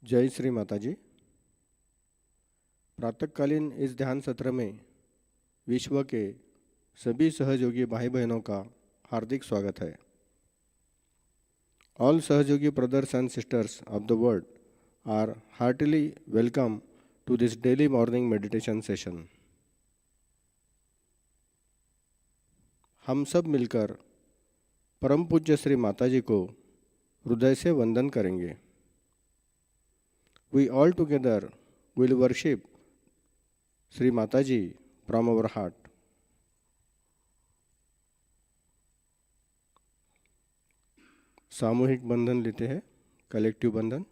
जय श्री माताजी। प्रातःकालीन इस ध्यान सत्र में विश्व के सभी सहयोगी भाई बहनों का हार्दिक स्वागत है। All Sahajogi brothers and sisters of the world are heartily welcome to this daily morning meditation session. हम सब मिलकर परम पूज्य श्री माताजी को हृदय से वंदन करेंगे। We all together will worship Shri Mataji from our heart. सामूहिक बंधन लेते हैं, कलेक्टिव बंधन।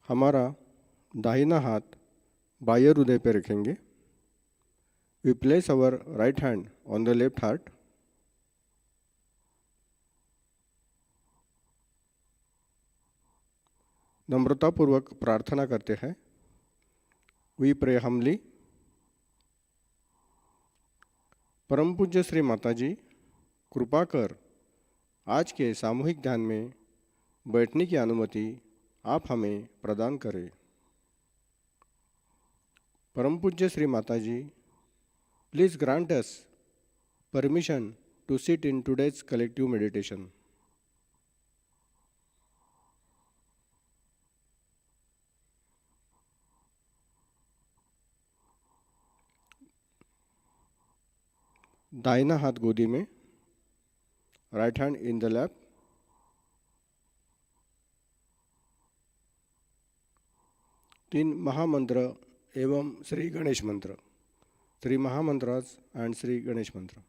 हमारा दाहिना हाथ बाह्य हृदय पर रखेंगे। We place our right hand on the left heart. नम्रतापूर्वक प्रार्थना करते हैं। We pray humbly. परम पूज्य श्री माताजी, कृपा कर आज के सामूहिक ध्यान में बैठने की अनुमति आप हमें प्रदान करें। परम पूज्य Shri Mataji, please grant us permission to sit in today's collective meditation. दाहिना हाथ गोदी में, right hand in the lap. तीन महामंत्र एवं श्री गणेश मंत्र, श्री महामंत्रास एंड श्री गणेश मंत्र।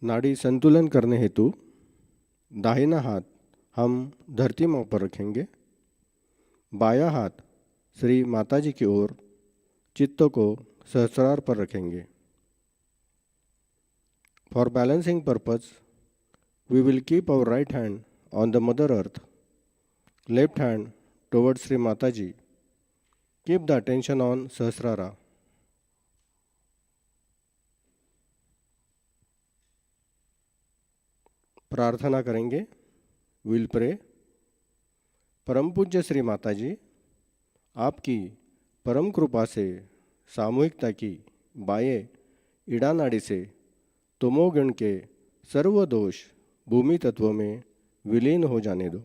नाड़ी संतुलन करने हेतु दाहिना हाथ हम धरती माँ पर रखेंगे। बायां हाथ श्री माताजी की ओर चित्त को सहस्रार पर रखेंगे। For balancing purpose we will keep our right hand on the Mother Earth, left hand towards Shri Mataji. Keep the attention on Sahasrara. प्रार्थना करेंगे। Will pray. परम पूज्य श्री माताजी, आपकी परम कृपा से सामूहिकता की बाएं इड़ा नाड़ी से तमोगुण के सर्व दोष भूमि तत्व में विलीन हो जाने दो।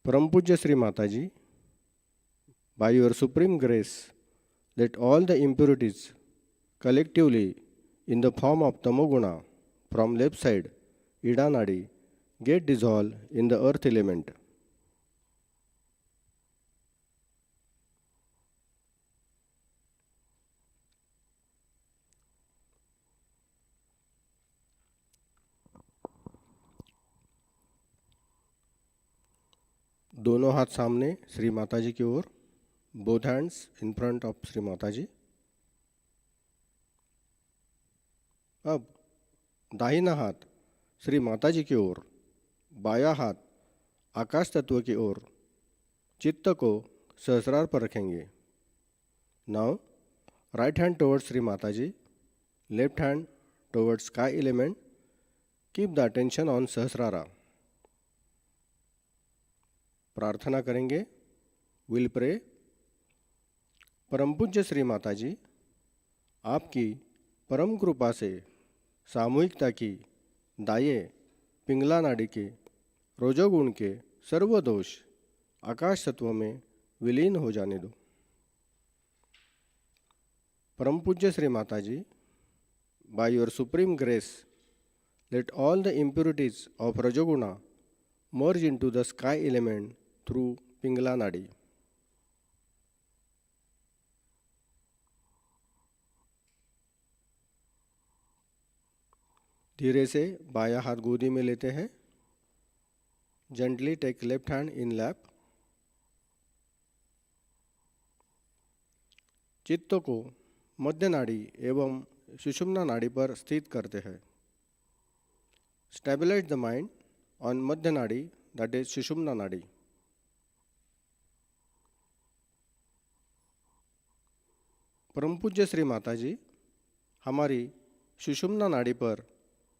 परम पूज्य श्री माताजी, by your supreme grace, let all the impurities collectively in the form of tamoguna from left side ida nadi get dissolved in the earth element. दोनों हाथ सामने श्री माताजी की ओर, both hands in front of Shri Mataji. अब दाहिना हाथ श्री माताजी की ओर, बायां हाथ आकाश तत्व की ओर चित्त को सहस्रार पर रखेंगे। Now right hand towards Shri Mataji, left hand towards sky element. Keep the attention on Sahasrara. प्रार्थना करेंगे। Will pray. परम पूज्य श्री माताजी, आपकी परम कृपा से सामूहिकता की दाएं पिंगला नाड़ी के रजोगुण के सर्व दोष आकाश तत्व में विलीन हो जाने दो। परम पूज्य Shri Mataji, by your supreme grace, let all the impurities of rajoguna merge into the sky element through Pingala nadi. धीरे से बायां हाथ गोदी में लेते हैं। Gently take left hand in lap. चित्त को मध्य नाड़ी एवं सुषुम्ना नाड़ी पर स्थित करते हैं। स्टेबलाइज द माइंड ऑन मध्य नाड़ी, दैट इज सुषुम्ना नाड़ी। परम पूज्य श्री माताजी, हमारी सुषुम्ना नाड़ी पर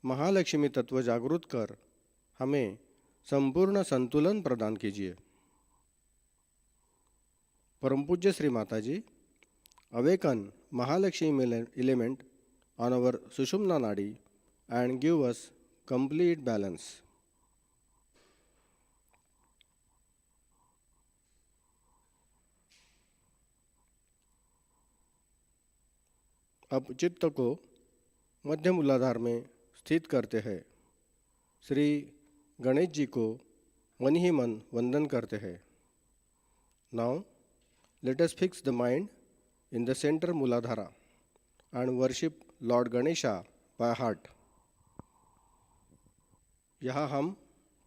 महालक्ष्मी तत्व जागृत कर हमें संपूर्ण संतुलन प्रदान कीजिए। परम पूज्य श्री माताजी, awaken Mahalakshmi element on our Sushumna Nadi and give us complete balance. अब चित्त को मध्य मूलाधार में स्थित करते हैं। श्री गणेश जी को मन ही मन वंदन करते हैं। Now let us fix the mind in the center Muladhara and worship Lord Ganesha by heart. यहाँ हम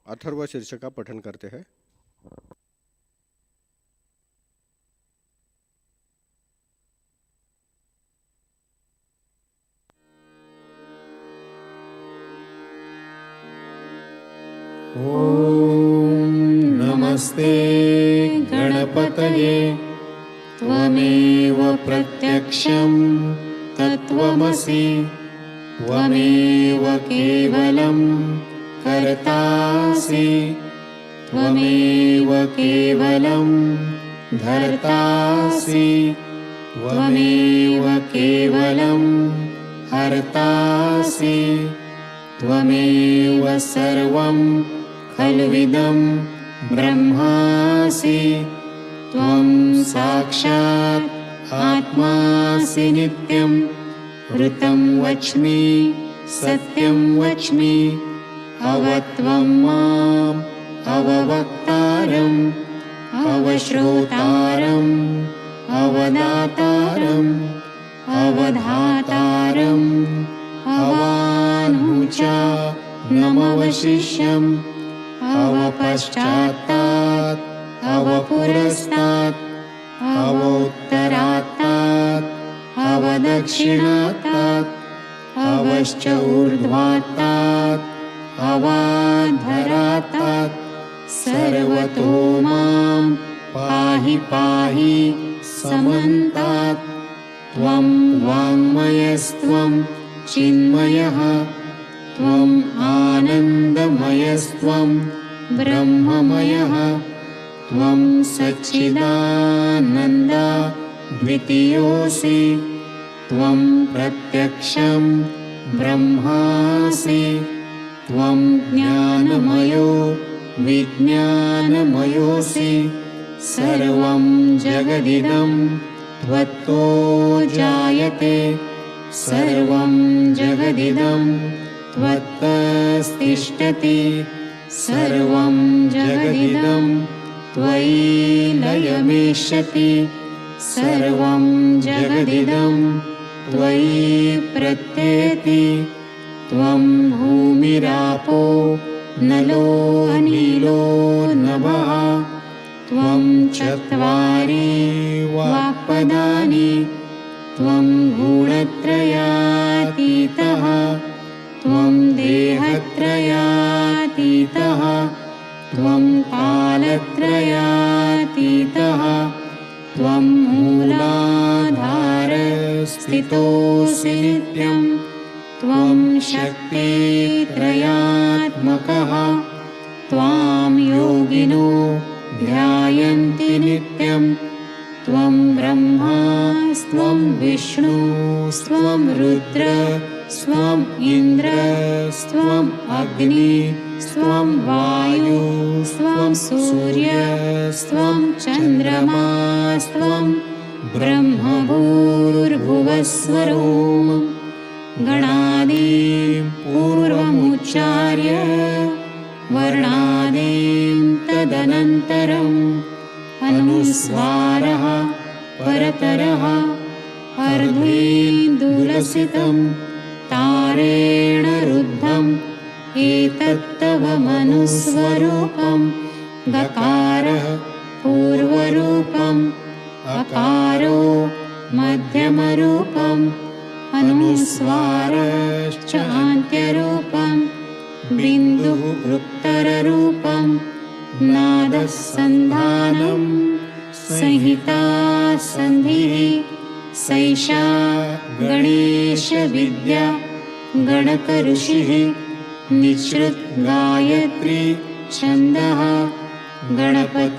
अथर्व शीर्ष का पठन करते हैं। ओम नमस्ते गणपतये त्वमेव प्रत्यक्षं तत्त्वमसि त्वमेव केवलं कर्तासि त्वमेव केवलं धर्तासि त्वमेव केवलं हर्तासि त्वमेव सर्वं खल्विदं ब्रह्मासि त्वं साक्षात् आत्मासि नित्यं ऋतं वच्मि सत्यं वच्मि अवत्वं माम् अववक्तारम् अवश्रोतारम् अवदातारम् अवधातारम् अवानुचा नमवशिष्यम् अवपश्चात्तात् अवपुरस्तात् अवोत्तरात्तात् अवदक्षिणात्तात् अवश्च ऊर्ध्वात्तात् अवाधरात्तात् सर्वतो मां पाहि पाहि समन्तात्। त्वं वाङ्मयस्त्वं चिन्मयः त्वम् आनन्दमयस्त्वं ब्रह्ममयः त्वं सच्चिदानन्दा द्वितीयोऽसि त्वं प्रत्यक्षं ब्रह्मासि त्वं ज्ञानमयो विज्ञानमयोऽसि सर्वं जगदिदं त्वत्तो जायते सर्वं जगदिदं त्वत्तस्तिष्ठति सर्वं जगदिदं त्वयि लयमेष्यति सर्वं जगदिदं त्वयि प्रत्येति त्वं भूमिरापो नलो अनिलो नभः त्वं चत्वारि वाक्पदानि त्वं गुणत्रयातीतः त्वं देहत्रयातीतः त्वं कालत्रयातीतः त्वं मूलाधारस्थितोऽसि नित्यं त्वं शक्तित्रयात्मकः त्वां योगिनो ध्यायन्ति नित्यं त्वं ब्रह्मा स्वं विष्णु स्वं रुद्र स्वं इन्द्र स्वं अग्नि स्वं वायु स्वं सूर्य स्वं चन्द्रमा स्वं ब्रह्मभूर्भुवस्वरोम गणादीं पूर्वमुच्चार्य वर्णादीं तदनन्तरम् अनुस्वारः परतरः अर्धेन्दुलसितं तारेण रुद्धम् एतत्तव मनुस्वरूपं गकारः पूर्वरूपम् अकारो मध्यमरूपम् अनुस्वारश्च अन्त्यरूपम् बिन्दुः उत्तररूपम् नादः सन्धानं संहिता सन्धिः सैषा गणेशविद्या गणकऋषिः निःसृत् गायत्री छन्दः गणपतिर्देवता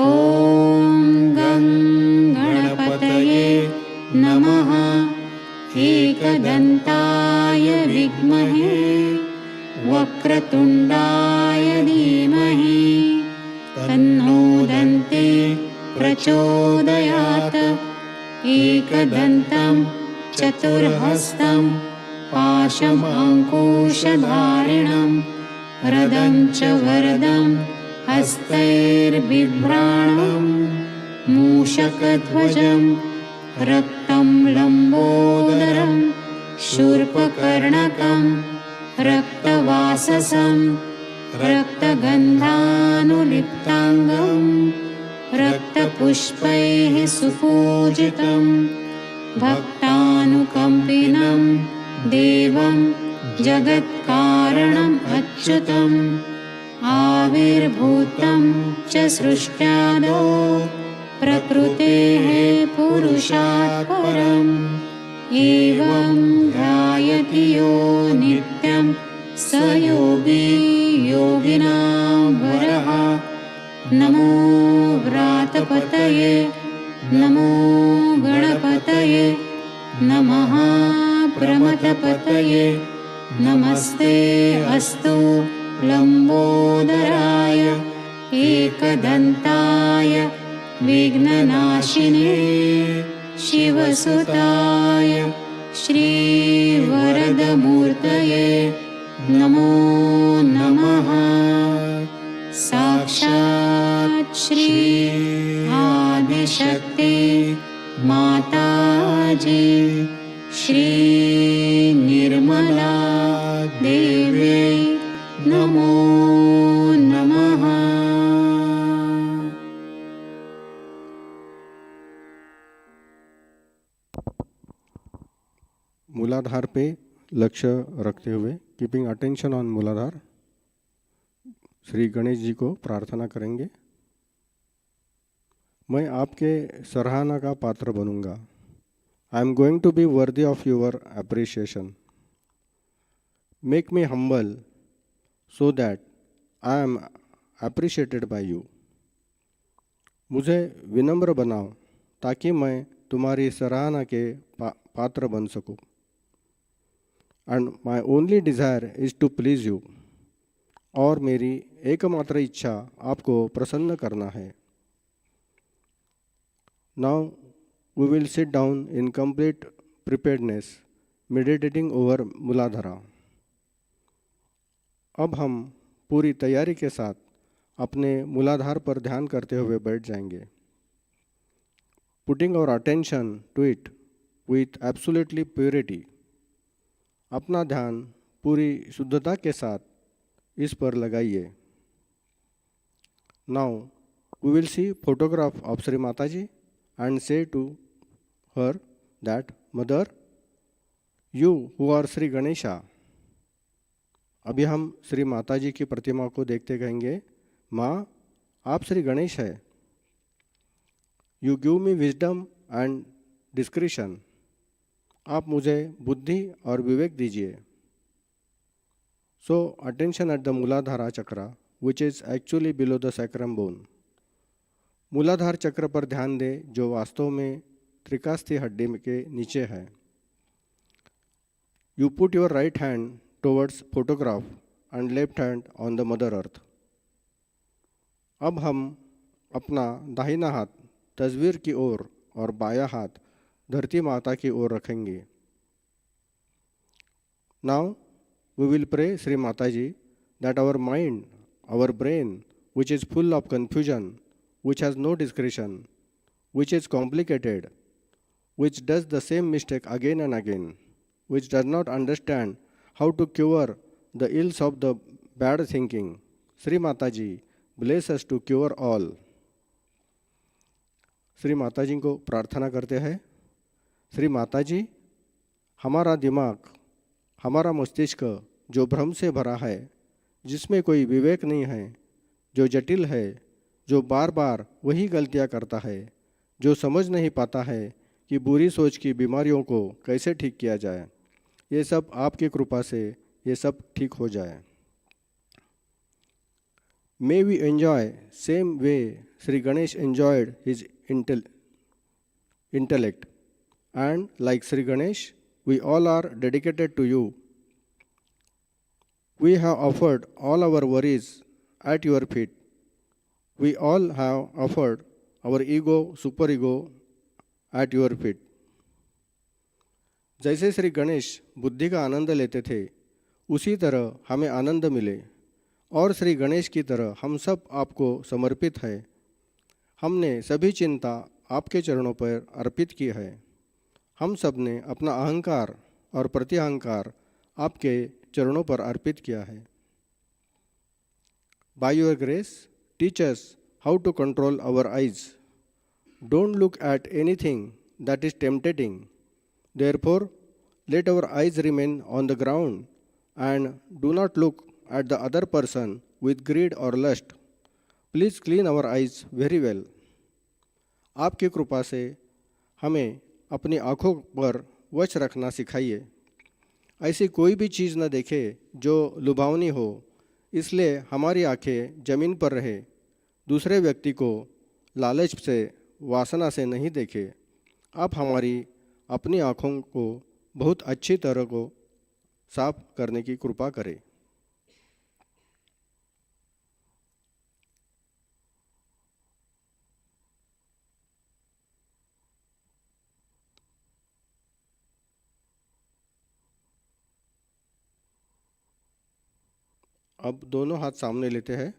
ॐ गं गणपतये नमः एकदन्ताय विद्महे वक्रतुण्डाय धीमहि तन्नो दन्ते प्रचोदयात् एकदन्तं चतुर्हस्तं पाशमङ्कुशधारिणं रदं च वरदं हस्तैर्बिभ्राणं मूषकध्वजं रक्तं लम्बोदरं शूर्पकर्णकं रक्तवाससं रक्तगन्धानुलिप्ताङ्गं रक्तपुष्पैः सुपूजितं भक्तानुकम्पिनं देवं जगत्कारणम् अच्युतम् आविर्भूतं च सृष्ट्यादौ प्रकृतेः पुरुषात् परम् एवं ध्यायति यो नित्यं स योगी योगिनां वरः नमो व्रातपतये नमो गणपतये नमः प्रमथपतये नमस्ते अस्तु लम्बोदराय एकदन्ताय विघ्ननाशिने शिवसुताय श्रीवरदमूर्तये नमो नमः। साक्षात् श्री आदिशक्ति माताजी श्री निर्मला देव्यै नमो नमः। मूलाधार पे लक्ष्य रखते हुए, कीपिंग अटेंशन ऑन मूलाधार, श्री गणेश जी को प्रार्थना करेंगे। मैं आपके सराहना का पात्र बनूंगा। I am going to be worthy of your appreciation. Make me humble so that I am appreciated by you. मुझे विनम्र बनाओ ताकि मैं तुम्हारी सराहना के पात्र बन सकूं। And my only desire is to please you. और मेरी एकमात्र इच्छा आपको प्रसन्न करना है। Now we will sit down in complete preparedness, meditating over Muladhara. अब हम पूरी तैयारी के साथ अपने मूलाधार पर ध्यान करते हुए बैठ जाएंगे। Putting our attention to it with absolutely purity. अपना ध्यान पूरी शुद्धता के साथ इस पर लगाइए। Now we will see photograph of Shri Mataji and say to her that mother, you who are Shri Ganesha. अभी हम श्री माताजी की प्रतिमा को देखते कहेंगे, माँ आप श्री गणेश है। You give me wisdom and discretion. आप मुझे बुद्धि और विवेक दीजिए। सो अटेंशन एट द मूलाधारा चक्र which is actually below the sacrum bone. मूलाधार चक्र पर ध्यान दें जो वास्तव में त्रिकास्थी हड्डी के नीचे है। You put your right hand towards photograph and left hand on the mother earth. अब हम अपना दाहिना हाथ तस्वीर की ओर और बायां हाथ धरती माता की ओर रखेंगे। Now we will pray Shri Mataji that our mind, our brain which is full of confusion, which has no discretion, which is complicated, which does the same mistake again and again, which does not understand how to cure the ills of the bad thinking. Sri Mataji, bless us to cure all. Shri माताजी को प्रार्थना करते हैं। श्री माताजी, हमारा दिमाग, हमारा मस्तिष्क जो भ्रम से भरा है, जिसमें कोई विवेक नहीं है, जो जटिल है, जो बार बार वही गलतियां करता है, जो समझ नहीं पाता है कि बुरी सोच की बीमारियों को कैसे ठीक किया जाए, ये सब आपकी कृपा से ये सब ठीक हो जाए। May we enjoy same way Sri Ganesh enjoyed his intellect, and like Sri Ganesh, we all are dedicated to you. We have offered all our worries at your feet. We all have offered our ego, superego at your feet. जैसे श्री गणेश बुद्धि का आनंद लेते थे, उसी तरह हमें आनंद मिले, और श्री गणेश की तरह हम सब आपको समर्पित हैं। हमने सभी चिंता आपके चरणों पर अर्पित की है। हम सब ने अपना अहंकार और प्रतिअहंकार आपके चरणों पर अर्पित किया है। By your grace, teach us how to control our eyes. Don't look at anything that is tempting. Therefore, let our eyes remain on the ground and do not look at the other person with greed or lust. Please clean our eyes very well. आपकी कृपा से हमें अपनी आँखों पर वश रखना सिखाइए। ऐसी कोई भी चीज़ न देखे जो लुभावनी हो, इसलिए हमारी आँखें जमीन पर रहे, दूसरे व्यक्ति को लालच से, वासना से नहीं देखे। आप हमारी अपनी आँखों को बहुत अच्छी तरह को साफ करने की कृपा करें। अब दोनों हाथ सामने लेते हैं।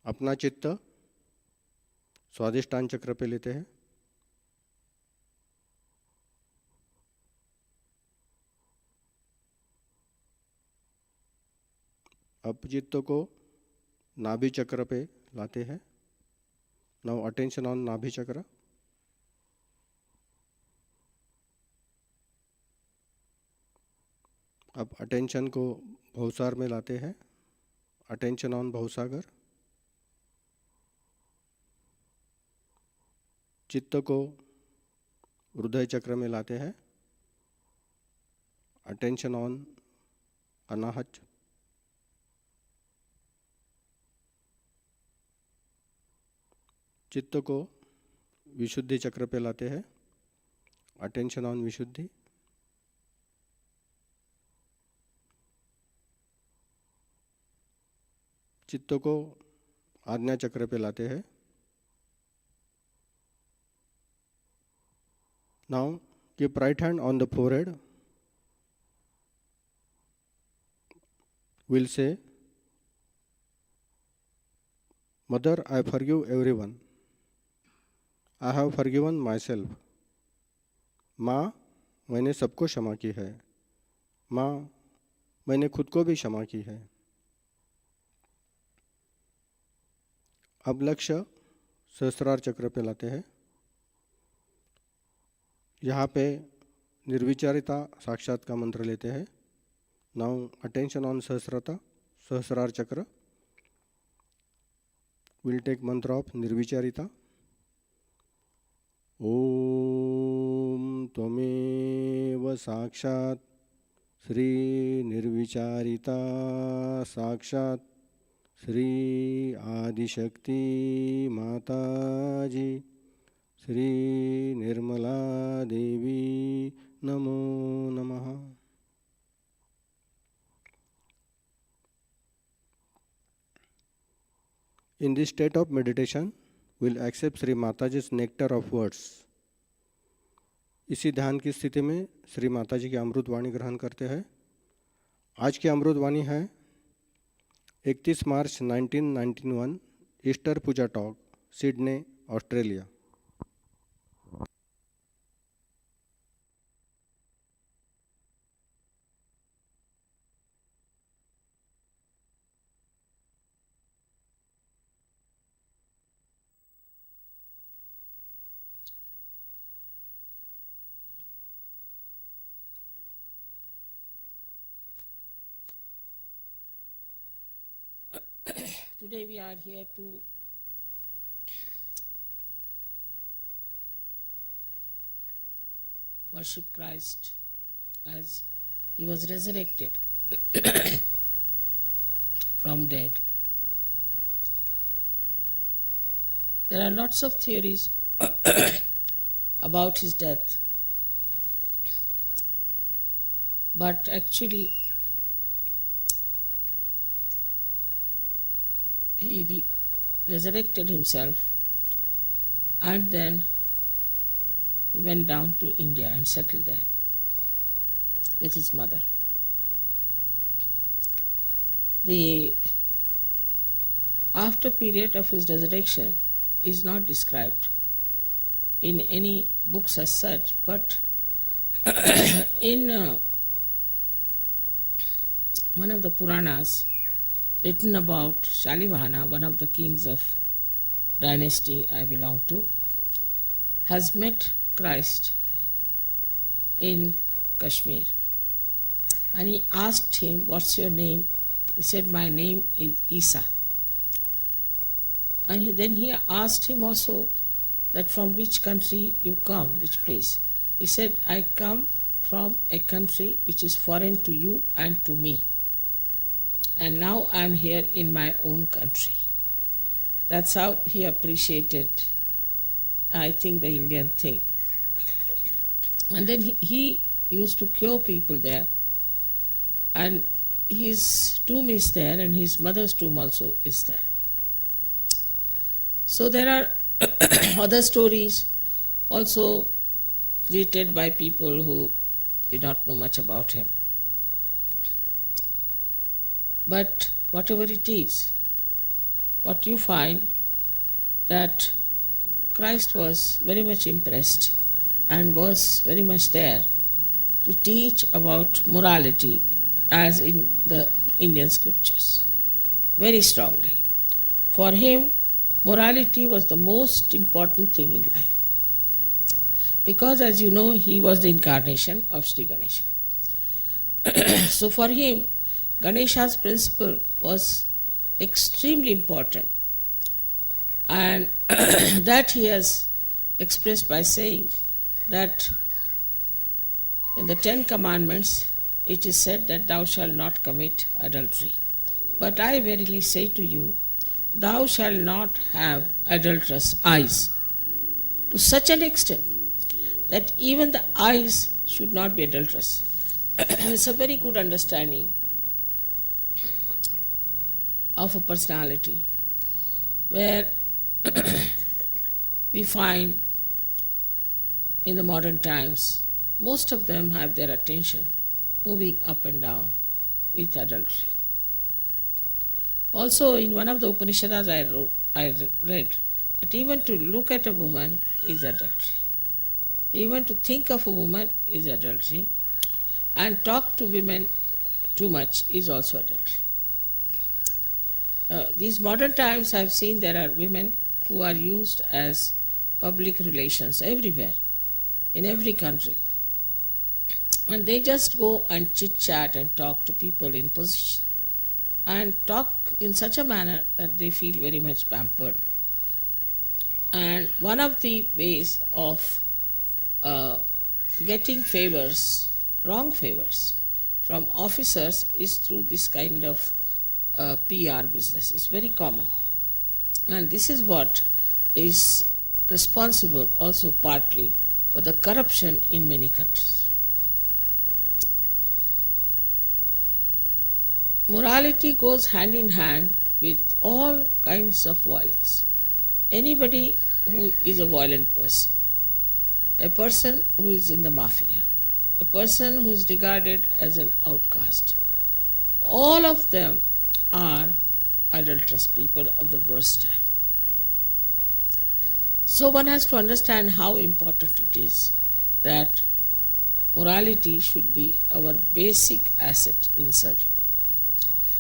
अपना चित्त स्वादिष्टान चक्र पे लेते हैं। अब चित्त को नाभि चक्र पे लाते हैं। नाउ अटेंशन ऑन नाभि चक्र। अब अटेंशन को भवसार में लाते हैं। अटेंशन ऑन भवसागर। चित्त को हृदय चक्र में लाते हैं। Attention on Anahata. चित्त को विशुद्धि चक्र पे लाते हैं। Attention on Vishuddhi. चित्त को आज्ञा चक्र पे लाते हैं। Now keep right hand on the forehead. Will say mother I forgive everyone. I have forgiven myself. माँ मैंने सबको क्षमा की है। माँ मैंने खुद को भी क्षमा की है। अब लक्ष्य सहस्रार चक्र पे लाते हैं। यहाँ पे निर्विचारिता साक्षात का मंत्र लेते हैं। नाउ अटेंशन ऑन सहस्रता, सहस्रार चक्र। विल टेक मंत्र ऑफ निर्विचारिता। ओम त्वमेव साक्षात श्री निर्विचारिता साक्षात श्री आदिशक्ति माताजी श्री निर्मला देवी नमो नमः। In this state of meditation, we'll accept Shri Mataji's nectar of words. इसी ध्यान की स्थिति में श्री माताजी की अमृत वाणी ग्रहण करते हैं। आज की अमृत वाणी है 31 मार्च 1991 Easter puja talk, Sydney, Australia. Today we are here to worship Christ as he was resurrected from dead. There are lots of theories about his death, but actually he resurrected himself and then he went down to India and settled there with his mother. The after period of his resurrection is not described in any books as such, but in one of the Puranas written about Shalivahana, one of the kings of dynasty I belong to, has met Christ in Kashmir. And he asked him, "What's your name?" He said, "My name is Isa." And then he asked him also that from which country you come, which place. He said, "I come from a country which is foreign to you and to me. And now I am here in my own country." That's how he appreciated, I think, the Indian thing. And then he used to cure people there, and his tomb is there, and his mother's tomb also is there. So there are other stories also created by people who did not know much about him. But whatever it is, what you find that Christ was very much impressed and was very much there to teach about morality as in the Indian scriptures very strongly. For him, morality was the most important thing in life. Because as you know, he was the incarnation of Shri Ganesha. So for him, Ganesha's principle was extremely important. And that he has expressed by saying that in the 10 Commandments it is said that thou shalt not commit adultery. But I verily say to you, thou shalt not have adulterous eyes, to such an extent that even the eyes should not be adulterous. It's a very good understanding of a personality where we find in the modern times most of them have their attention moving up and down with adultery. Also, in one of the Upanishads I read that even to look at a woman is adultery. Even to think of a woman is adultery. And talk to women too much is also adultery. These modern times I have seen there are women who are used as public relations everywhere, in every country. And they just go and chit-chat and talk to people in position and talk in such a manner that they feel very much pampered. And one of the ways of getting favors, wrong favors, from officers is through this kind of PR business. It's very common. And this is what is responsible also partly for the corruption in many countries. Morality goes hand in hand with all kinds of violence. Anybody who is a violent person, a person who is in the mafia, a person who is regarded as an outcast, all of them are adulterous people of the worst type. So one has to understand how important it is that morality should be our basic asset in Sahajayoga.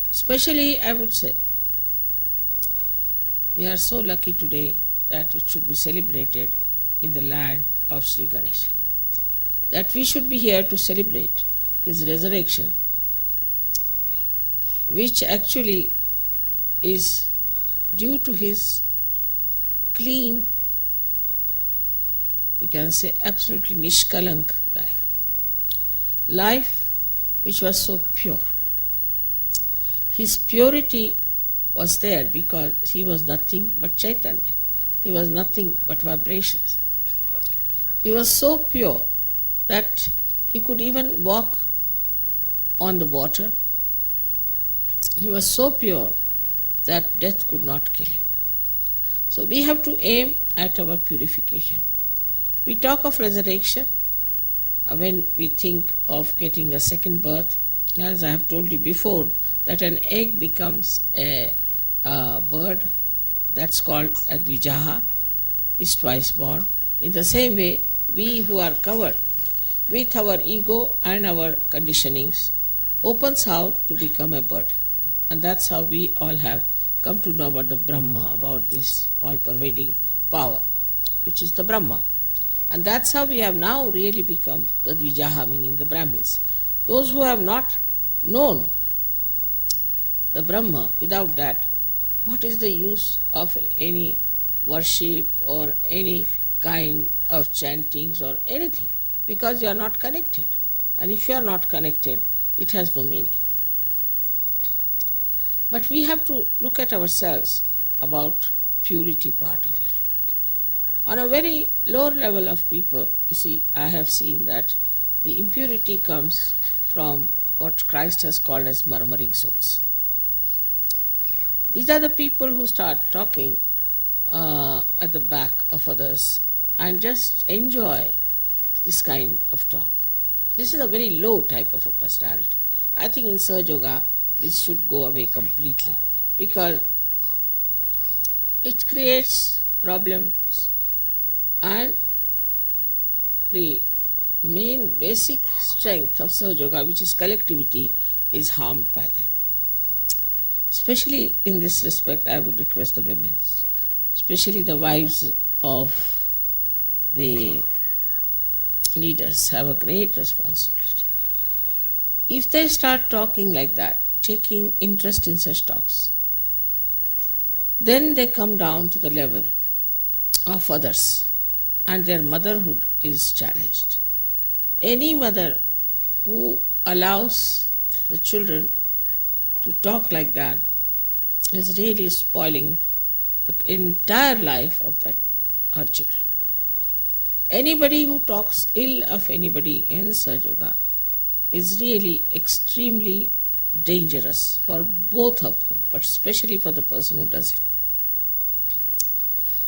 Especially, I would say, we are so lucky today that it should be celebrated in the land of Shri Ganesha. That we should be here to celebrate his resurrection, which actually is due to his clean, we can say absolutely nishkalank life. Life which was so pure. His purity was there because he was nothing but Chaitanya. He was nothing but vibrations. He was so pure that he could even walk on the water. He was so pure that death could not kill him. So we have to aim at our purification. We talk of resurrection when we think of getting a second birth. As I have told you before, that an egg becomes a bird, that's called a dvijaha, is twice born. In the same way, we who are covered with our ego and our conditionings opens out to become a bird. And that's how we all have come to know about the Brahma, about this all-pervading power, which is the Brahma. And that's how we have now really become the Dvijaha, meaning the Brahmins. Those who have not known the Brahma, without that, what is the use of any worship or any kind of chantings or anything? Because you are not connected. And if you are not connected, it has no meaning. But we have to look at ourselves about purity part of it. On a very lower level of people, you see, I have seen that the impurity comes from what Christ has called as murmuring souls. These are the people who start talking at the back of others and just enjoy this kind of talk. This is a very low type of a personality. I think in Sahajayoga this should go away completely because it creates problems And the main basic strength of Sahajayoga, which is collectivity, is harmed by them. Especially in this respect, I would request the women, especially the wives of the leaders, have a great responsibility. If they start talking like that, taking interest in such talks, then they come down to the level of others and their motherhood is challenged. Any mother who allows the children to talk like that is really spoiling the entire life of her children. Anybody who talks ill of anybody in Sahajayoga is really extremely dangerous for both of them, but especially for the person who does it.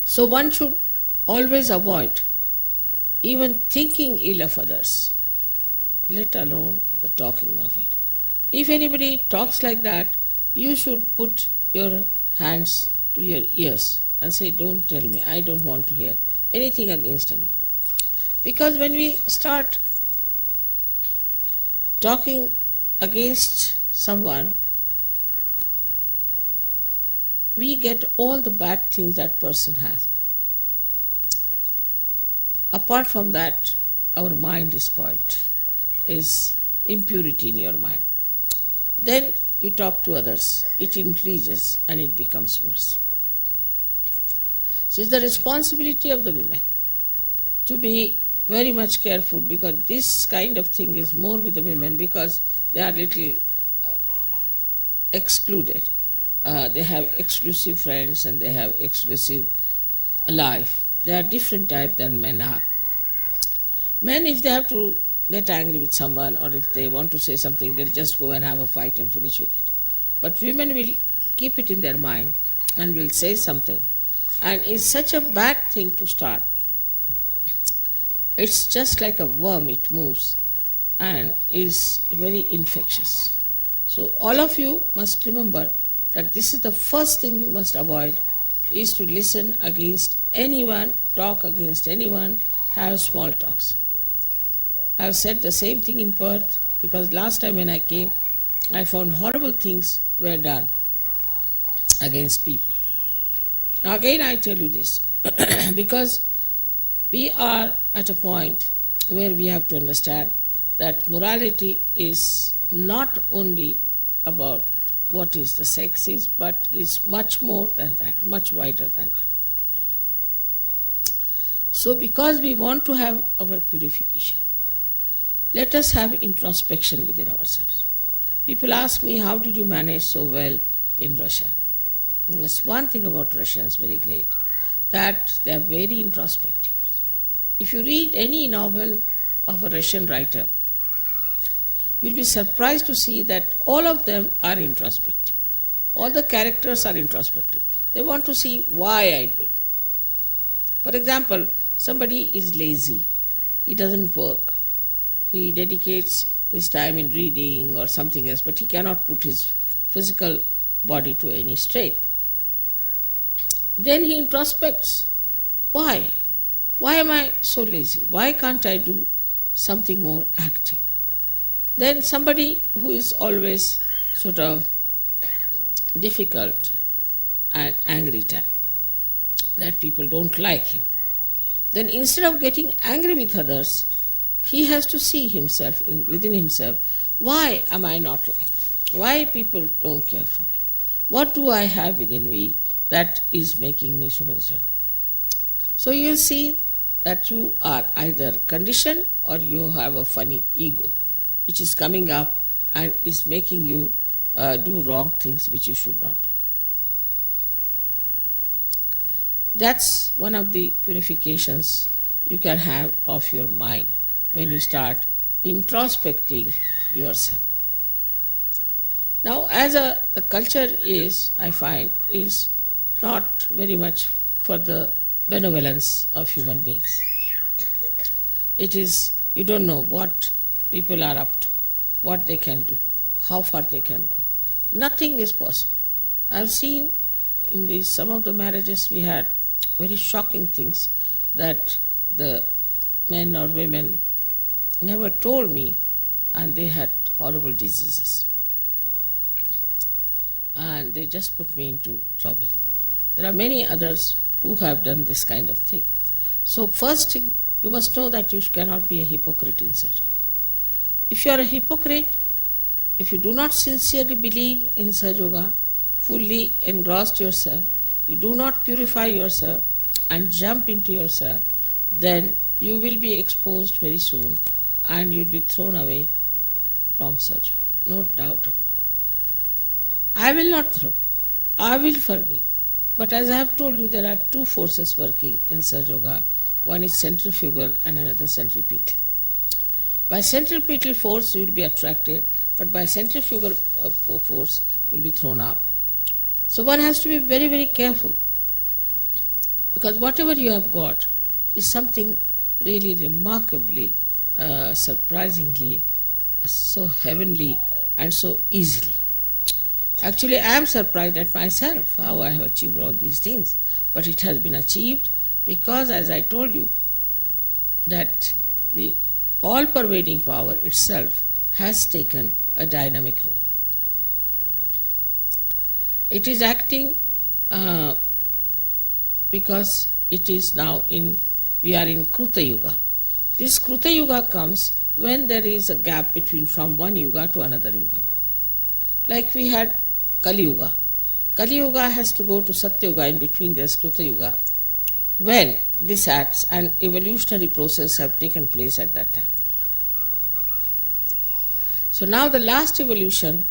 So one should always avoid even thinking ill of others, let alone the talking of it. If anybody talks like that, you should put your hands to your ears and say, don't tell me, I don't want to hear anything against anyone. Because when we start talking against someone, we get all the bad things that person has. Apart from that, our mind is spoiled, is impurity in your mind. Then you talk to others, it increases and it becomes worse. So it's the responsibility of the women to be very much careful, because this kind of thing is more with the women because they are little excluded. They have exclusive friends and they have exclusive life. They are different type than men are. Men, if they have to get angry with someone or if they want to say something, they'll just go and have a fight and finish with it. But women will keep it in their mind and will say something. And it's such a bad thing to start. It's just like a worm, it moves and is very infectious. So all of you must remember that this is the first thing you must avoid, is to listen against anyone, talk against anyone, have small talks. I have said the same thing in Perth, because last time when I came, I found horrible things were done against people. Now again I tell you this, because we are at a point where we have to understand that morality is not only about what is the sex is, but is much more than that, much wider than that. So because we want to have our purification, let us have introspection within ourselves. People ask me, how did you manage so well in Russia? And there's one thing about Russians very great, that they are very introspective. If you read any novel of a Russian writer, you'll be surprised to see that all of them are introspective. All the characters are introspective. They want to see why I do it. For example, somebody is lazy. He doesn't work. He dedicates his time in reading or something else, but he cannot put his physical body to any strain. Then he introspects. Why? Why am I so lazy? Why can't I do something more active? Then somebody who is always sort of difficult and angry type, that people don't like him. Then instead of getting angry with others, he has to see himself, within himself, why am I not liked? Why people don't care for me? What do I have within me that is making me so miserable? So you'll see that you are either conditioned or you have a funny ego which is coming up and is making you do wrong things which you should not do. That's one of the purifications you can have of your mind when you start introspecting yourself. Now, as the culture is, I find, is not very much for the benevolence of human beings. It is, you don't know what people are up to, what they can do, how far they can go. Nothing is possible. I've seen in some of the marriages we had very shocking things, that the men or women never told me, and they had horrible diseases. And they just put me into trouble. There are many others who have done this kind of thing. So first thing, you must know that you cannot be a hypocrite in Sahajayoga. If you are a hypocrite, if you do not sincerely believe in Sahajayoga, fully engrossed yourself, you do not purify yourself and jump into yourself, then you will be exposed very soon and you will be thrown away from Sahajayoga. No doubt about it. I will not throw. I will forgive. But as I have told you, there are two forces working in Sahajayoga. One is centrifugal and another centripetal. By centripetal force you will be attracted, but by centrifugal force you will be thrown out. So one has to be very, very careful, because whatever you have got is something really remarkably, surprisingly, so heavenly and so easily. Actually, I am surprised at myself how I have achieved all these things, but it has been achieved because, as I told you, that the all-pervading power itself has taken a dynamic role. It is acting because it is now we are in Kruta Yuga. This Kruta Yuga comes when there is a gap between from one Yuga to another Yuga. Like we had Kali Yuga. Kali Yuga has to go to Satya Yuga, in between there's Kruta Yuga, when this acts and evolutionary process have taken place at that time. So now the last evolution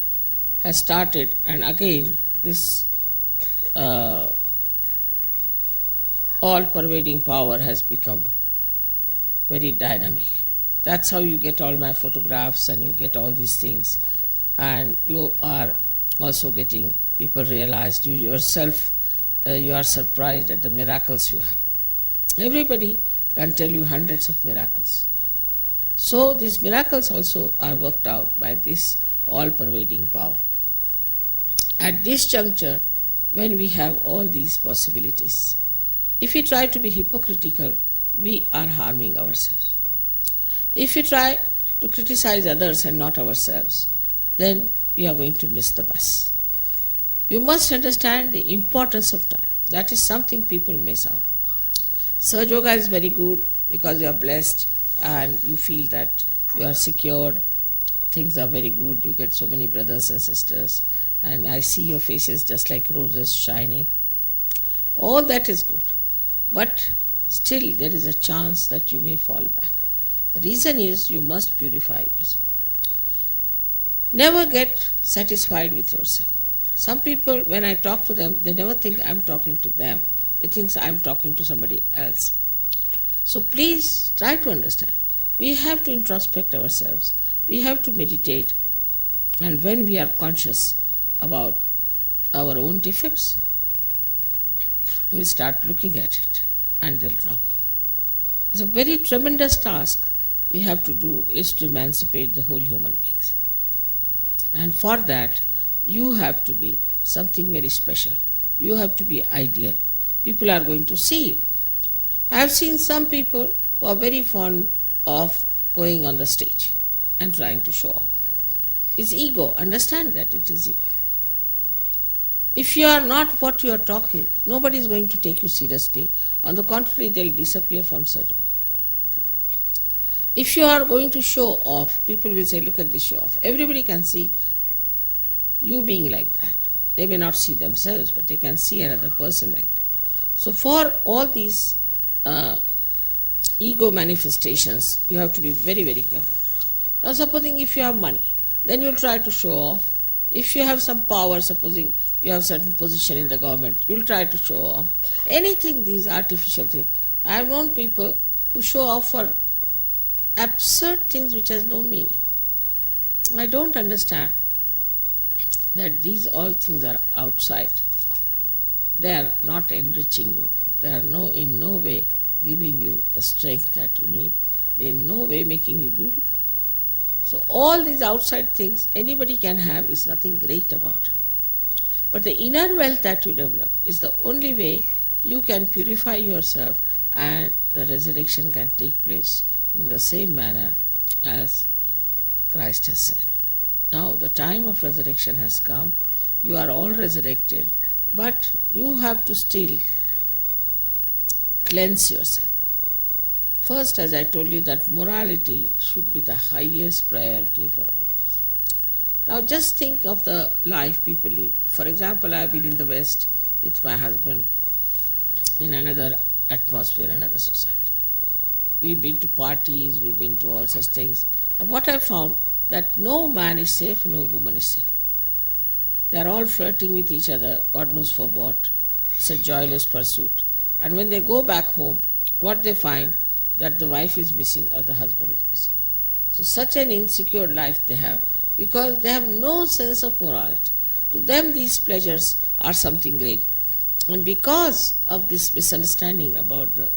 has started, and again this all-pervading power has become very dynamic. That's how you get all my photographs and you get all these things, and you are also getting people realized, you yourself, you are surprised at the miracles you have. Everybody can tell you hundreds of miracles. So these miracles also are worked out by this all-pervading power. At this juncture, when we have all these possibilities, if we try to be hypocritical, we are harming ourselves. If we try to criticize others and not ourselves, then we are going to miss the bus. You must understand the importance of time. That is something people miss out. Sahajayoga is very good because you are blessed and you feel that you are secured, things are very good, you get so many brothers and sisters, and I see your faces just like roses shining. All that is good, but still there is a chance that you may fall back. The reason is you must purify yourself. Never get satisfied with yourself. Some people, when I talk to them, they never think I'm talking to them. They think I'm talking to somebody else. So please try to understand. We have to introspect ourselves. We have to meditate. And when we are conscious about our own defects, we start looking at it and they'll drop out. It's a very tremendous task we have to do, is to emancipate the whole human beings. And for that, you have to be something very special. You have to be ideal. People are going to see you. I have seen some people who are very fond of going on the stage and trying to show off. It's ego. Understand that it is ego. If you are not what you are talking, nobody is going to take you seriously. On the contrary, they'll disappear from Sahajayoga. If you are going to show off, people will say, look at this show off. Everybody can see you being like that. They may not see themselves, but they can see another person like that. So for all these ego manifestations, you have to be very, very careful. Now supposing if you have money, then you'll try to show off. If you have some power, supposing you have certain position in the government, you'll try to show off. Anything, these artificial things. I have known people who show off for absurd things which has no meaning. I don't understand that these all things are outside. They are not enriching you. They are in no way giving you the strength that you need. They are in no way making you beautiful. So all these outside things anybody can have is nothing great about it. But the inner wealth that you develop is the only way you can purify yourself and the resurrection can take place in the same manner as Christ has said. Now the time of resurrection has come. You are all resurrected, but you have to still cleanse yourself. First, as I told you, that morality should be the highest priority for all of us. Now just think of the life people live. For example, I have been in the West with my husband in another atmosphere, another society. We've been to parties, we've been to all such things. And what I found, that no man is safe, no woman is safe. They are all flirting with each other, God knows for what. It's a joyless pursuit. And when they go back home, what they find, that the wife is missing or the husband is missing. So such an insecure life they have, because they have no sense of morality. To them these pleasures are something great. And because of this misunderstanding about the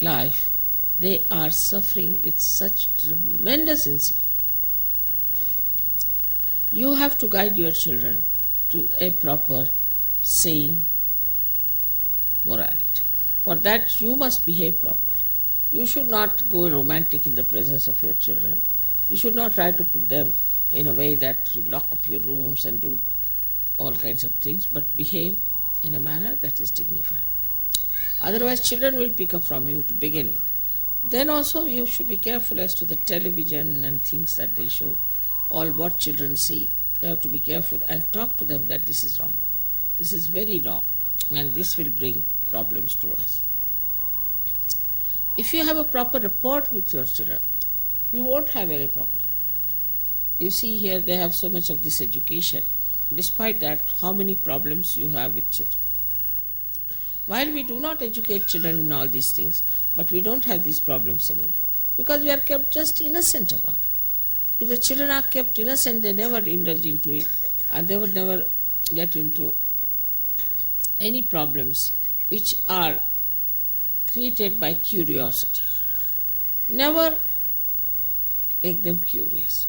life, they are suffering with such tremendous insecurity. You have to guide your children to a proper, sane morality. For that you must behave properly. You should not go romantic in the presence of your children. You should not try to put them in a way that you lock up your rooms and do all kinds of things, but behave in a manner that is dignified. Otherwise children will pick up from you to begin with. Then also you should be careful as to the television and things that they show, all what children see. You have to be careful and talk to them that this is wrong. This is very wrong, and this will bring problems to us. If you have a proper rapport with your children, you won't have any problem. You see here they have so much of this education. Despite that, how many problems you have with children. While we do not educate children in all these things, but we don't have these problems in India, because we are kept just innocent about it. If the children are kept innocent, they never indulge into it, and they would never get into any problems which are created by curiosity. Never make them curious.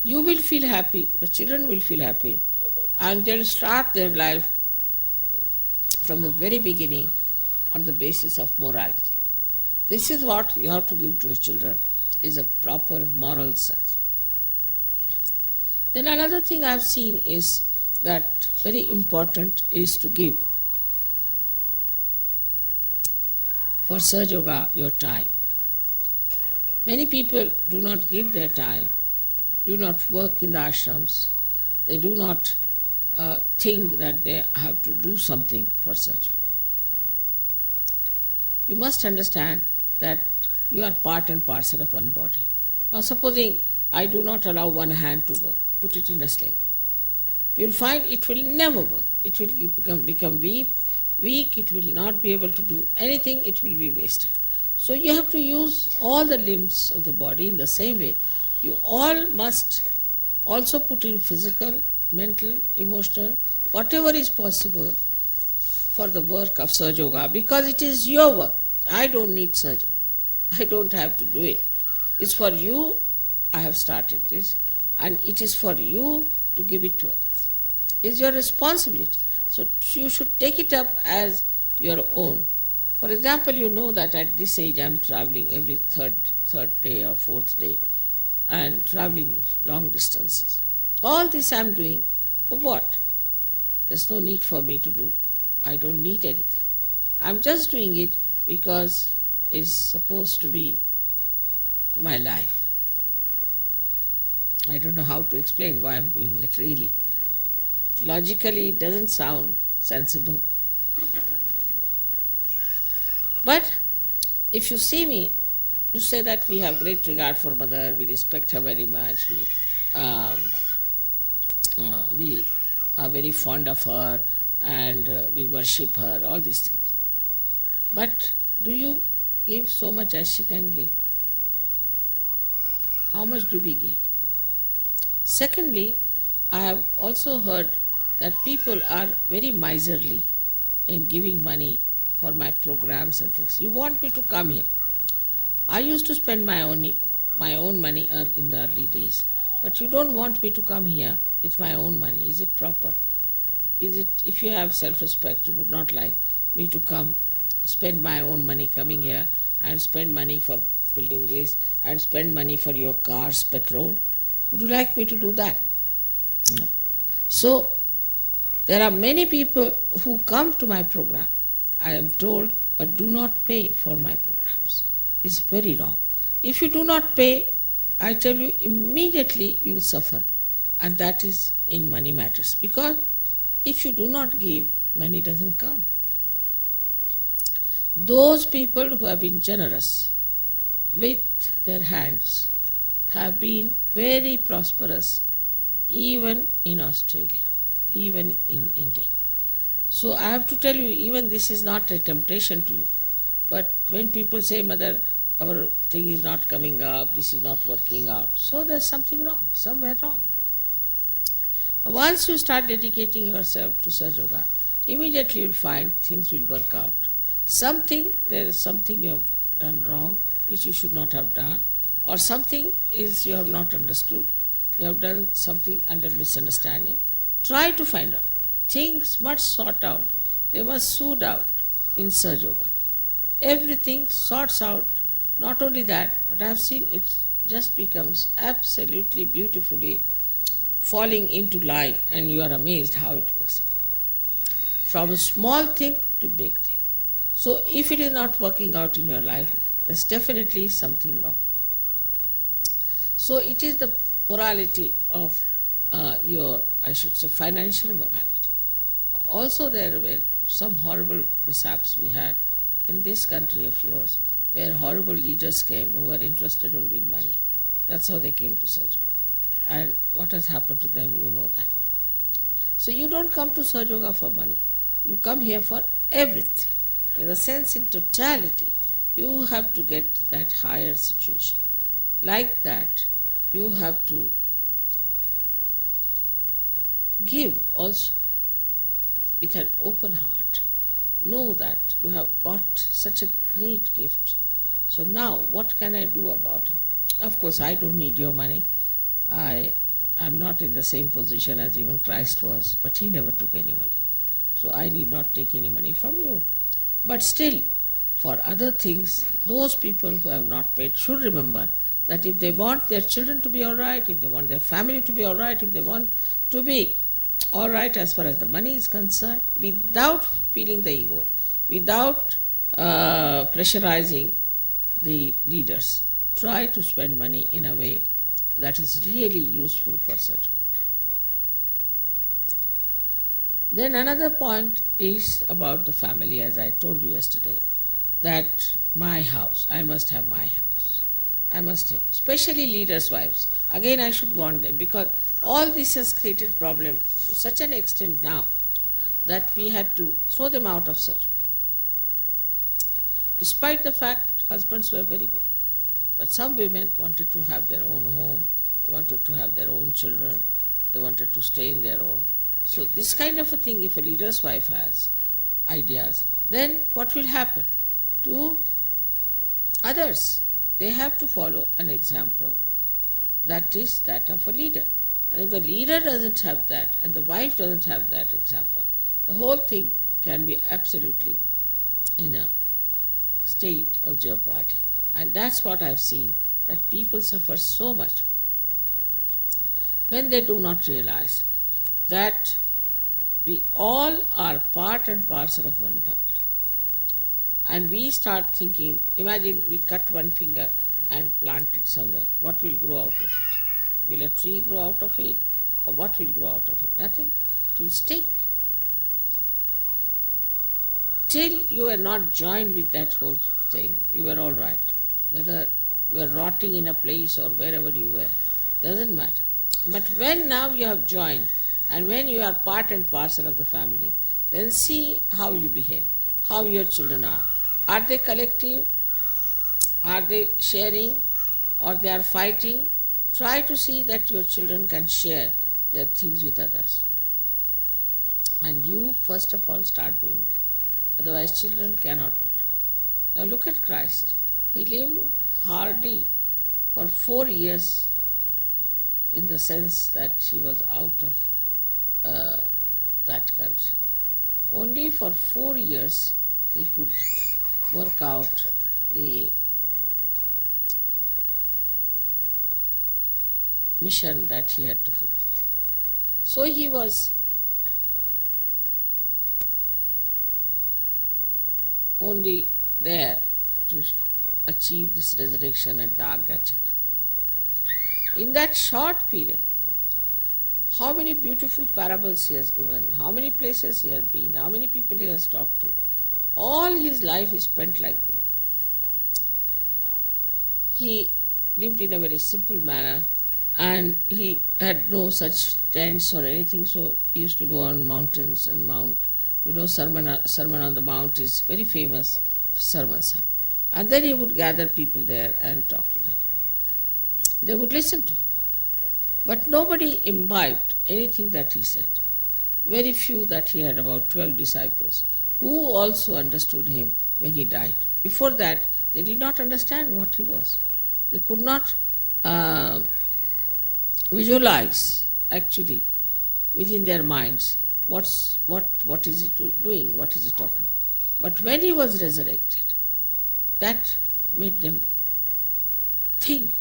You will feel happy, the children will feel happy, and they'll start their life from the very beginning on the basis of morality. This is what you have to give to your children, is a proper moral sense. Then another thing I have seen is that very important is to give for Sahajayoga your time. Many people do not give their time, do not work in the ashrams, they do not think that they have to do something for Sahajayoga. You must understand that you are part and parcel of one body. Now supposing I do not allow one hand to work, put it in a sling, you will find it will never work. It will become weak, it will not be able to do anything, it will be wasted. So you have to use all the limbs of the body in the same way. You all must also put in physical, mental, emotional, whatever is possible for the work of Sahajayoga, because it is your work. I don't need Sahajayoga. I don't have to do it. It's for you I have started this, and it is for you to give it to others. It's your responsibility. So you should take it up as your own. For example, you know that at this age I am traveling every third day or fourth day and traveling long distances. All this I am doing for what? There's no need for me to do. I don't need anything. I'm just doing it because it's supposed to be my life. I don't know how to explain why I'm doing it really. Logically it doesn't sound sensible. But if you see me, you say that we have great regard for Mother, we respect her very much, we are very fond of her, and we worship her, all these things. But do you give so much as she can give? How much do we give? Secondly, I have also heard that people are very miserly in giving money for my programs and things. You want me to come here. I used to spend my own money in the early days, but you don't want me to come here with my own money. Is it proper? Is it, if you have self-respect, you would not like me to come, spend my own money coming here, and spend money for building this, and spend money for your cars, petrol? Would you like me to do that? No. So, there are many people who come to my program, I am told, but do not pay for my programs. It's very wrong. If you do not pay, I tell you, immediately you will suffer. And that is in money matters. Because if you do not give, money doesn't come. Those people who have been generous with their hands have been very prosperous even in Australia, even in India. So I have to tell you, even this is not a temptation to you. But when people say, Mother, our thing is not coming up, this is not working out, so there's something wrong, somewhere wrong. Once you start dedicating yourself to Sahajayoga, immediately you'll find things will work out. There is something you have done wrong, which you should not have done, or something is you have not understood, you have done something under misunderstanding. Try to find out. Things must sort out. They must soothe out in Sahajayoga. Everything sorts out. Not only that, but I have seen it just becomes absolutely beautifully falling into line, and you are amazed how it works. From a small thing to big thing. So if it is not working out in your life, there's definitely something wrong. So it is the morality of financial morality. Also there were some horrible mishaps we had in this country of yours, where horrible leaders came who were interested only in money. That's how they came to Sahajayoga. And what has happened to them, you know that well. So you don't come to Sahajayoga for money. You come here for everything. In the sense, in totality, you have to get that higher situation. Like that, you have to give also with an open heart. Know that you have got such a great gift. So now, what can I do about it? Of course, I don't need your money. I am not in the same position as even Christ was, but he never took any money. So I need not take any money from you. But still, for other things, those people who have not paid should remember that if they want their children to be all right, if they want their family to be all right, if they want to be all right as far as the money is concerned, without feeling the ego, without pressurizing the leaders, try to spend money in a way that is really useful for such. Then another point is about the family, as I told you yesterday, that my house, I must have my house. I must take, especially leaders' wives. Again, I should warn them, because all this has created problem to such an extent now that we had to throw them out of Sahajayoga. Despite the fact husbands were very good. But some women wanted to have their own home, they wanted to have their own children, they wanted to stay in their own. So this kind of a thing, if a leader's wife has ideas, then what will happen to others? They have to follow an example that is that of a leader. And if the leader doesn't have that and the wife doesn't have that example, the whole thing can be absolutely in a state of jeopardy. And that's what I've seen, that people suffer so much when they do not realize that we all are part and parcel of one family. And we start thinking, imagine we cut one finger and plant it somewhere. What will grow out of it? Will a tree grow out of it? Or what will grow out of it? Nothing. It will stink. Till you are not joined with that whole thing, you were all right. Whether you are rotting in a place or wherever you were, doesn't matter. But when now you have joined, and when you are part and parcel of the family, then see how you behave, how your children are. Are they collective? Are they sharing? Or they are fighting? Try to see that your children can share their things with others. And you first of all start doing that. Otherwise children cannot do it. Now look at Christ. He lived hardly for 4 years, in the sense that he was out of that country. Only for 4 years he could work out the mission that he had to fulfill. So he was only there to achieve this resurrection at the Agachaka. In that short period, how many beautiful parables he has given, how many places he has been, how many people he has talked to. All his life is spent like this. He lived in a very simple manner and he had no such tents or anything, so he used to go on mountains and mount. You know, Sermon on the Mount is very famous, sermons. And then he would gather people there and talk to them. They would listen to him. But nobody imbibed anything that he said. Very few that he had, about 12 disciples, who also understood him when he died. Before that, they did not understand what he was. They could not visualize actually within their minds what is he doing, what is he talking. But when he was resurrected, that made them think,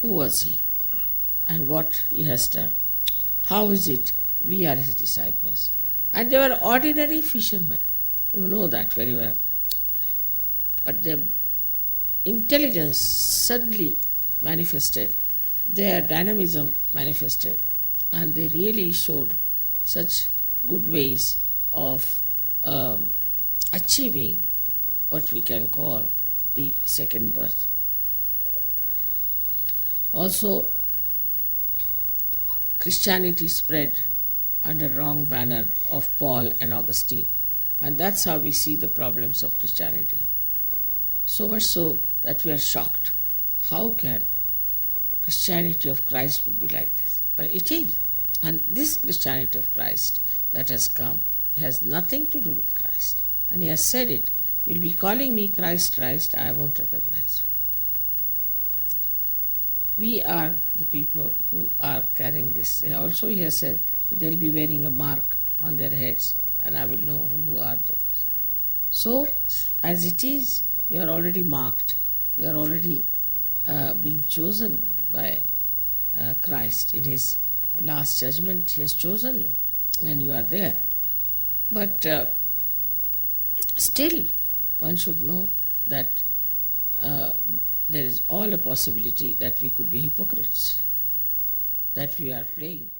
who was he and what he has done. How is it we are his disciples? And they were ordinary fishermen. You know that very well. But their intelligence suddenly manifested, their dynamism manifested, and they really showed such good ways of achieving what we can call the second birth. Also, Christianity spread under wrong banner of Paul and Augustine, and that's how we see the problems of Christianity. So much so that we are shocked. How can Christianity of Christ would be like this? But it is. And this Christianity of Christ that has come has nothing to do with Christ. And he has said it. You'll be calling me Christ, Christ, I won't recognize you. We are the people who are carrying this. Also he has said they'll be wearing a mark on their heads and I will know who are those. So, as it is, you are already marked. You are already being chosen by Christ. In his last judgment, he has chosen you and you are there. But still, one should know that there is all a possibility that we could be hypocrites, that we are playing.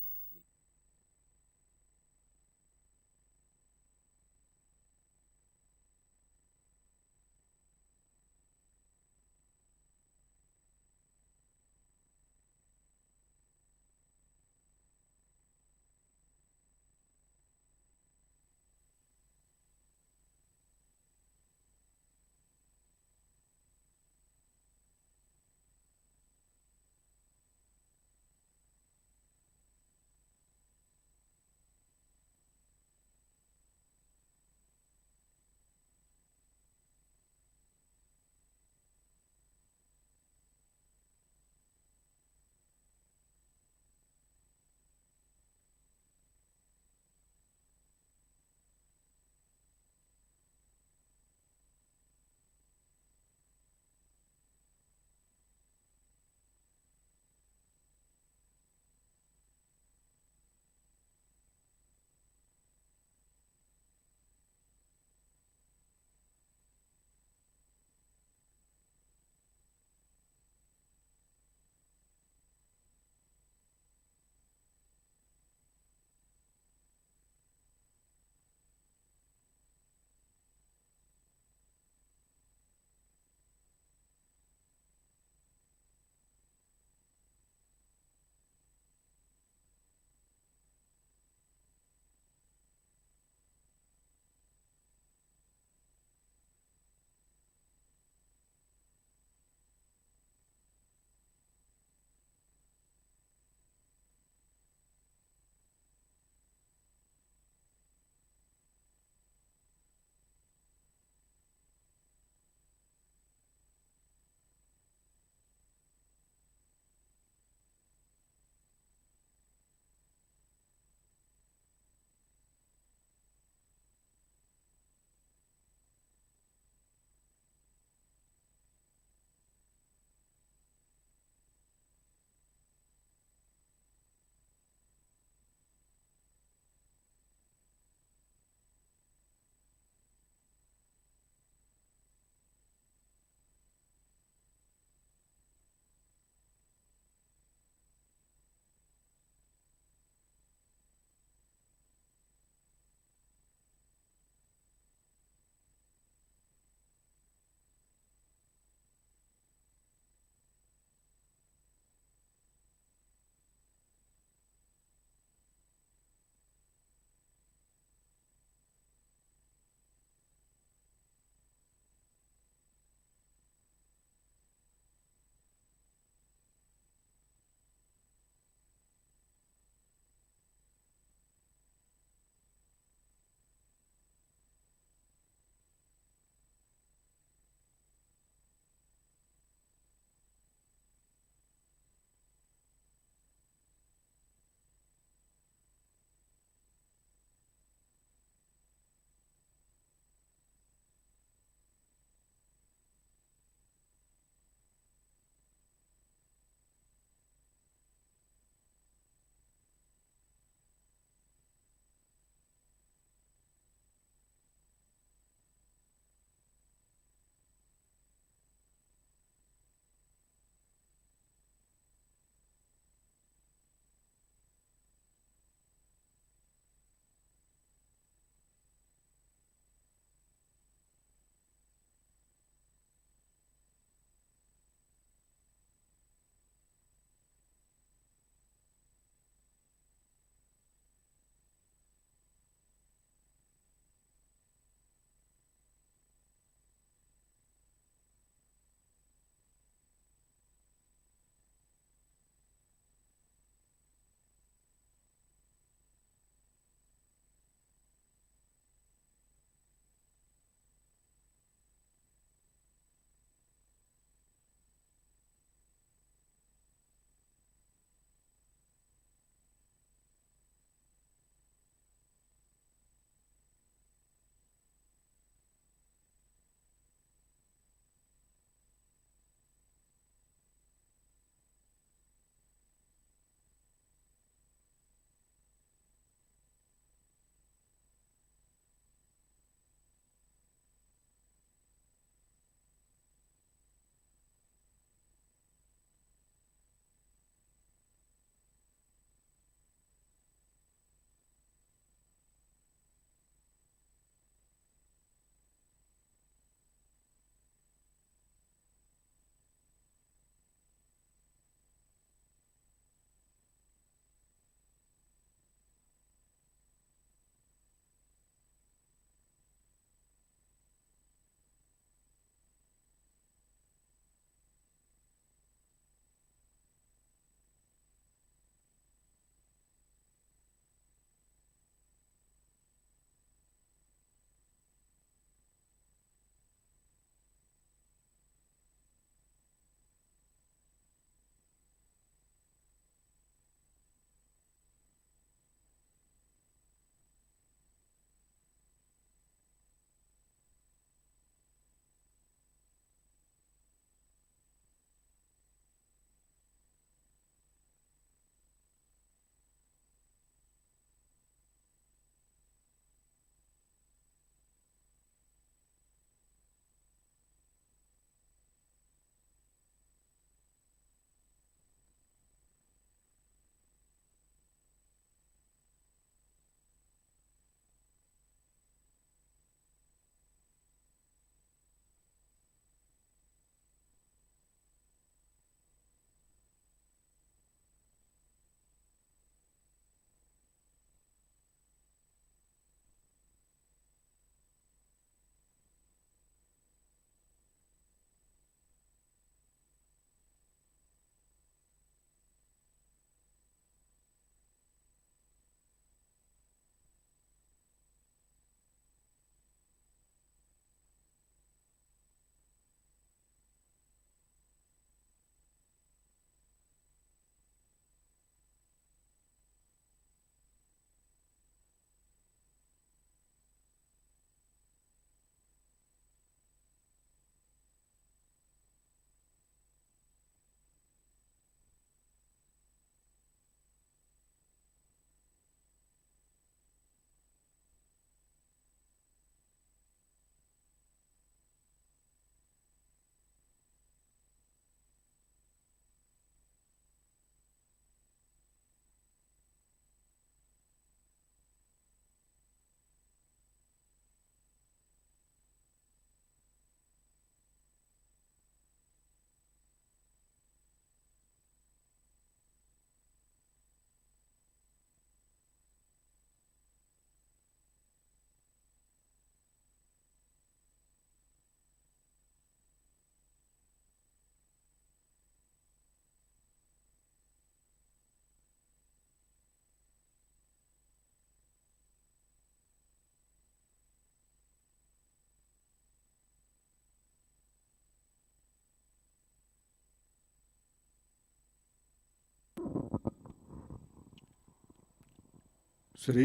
Shri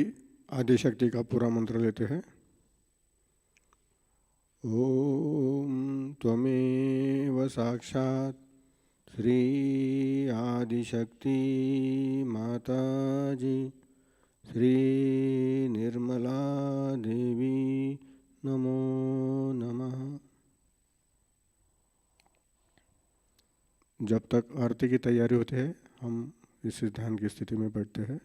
Adishakti का पूरा मंत्र लेते हैं। ओम त्वमेव साक्षात् श्री आदिशक्ति माताजी श्री निर्मला देवी नमो नमः। जब तक आरती की तैयारी होती है हम इस ध्यान की स्थिति में बैठते हैं।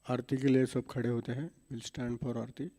आरती के लिए सब खड़े होते हैं। विल स्टैंड फॉर आरती।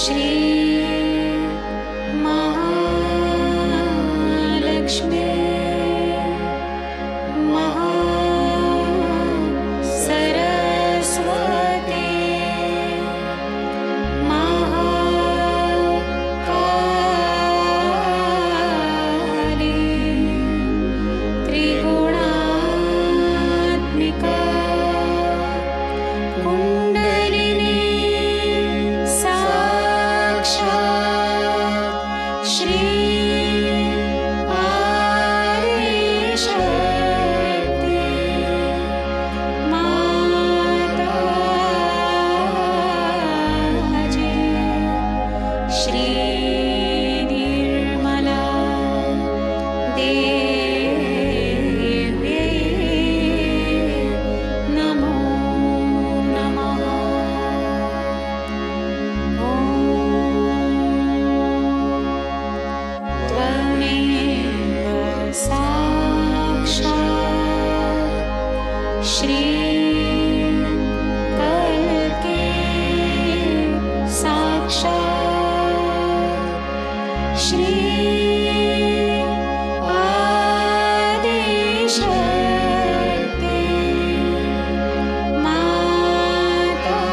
श्री महालक्ष्मी महासरस्वती महाकाली त्रिगुणात्मिका कुण्डलिनी साक्षात् श्री आदिशक्ति माताजी श्री निर्मला देव्यै नमो नमः। ॐ त्वमेव साक्षात् श्री कल्के साक्षात् श्री आदिशक्ति माताजी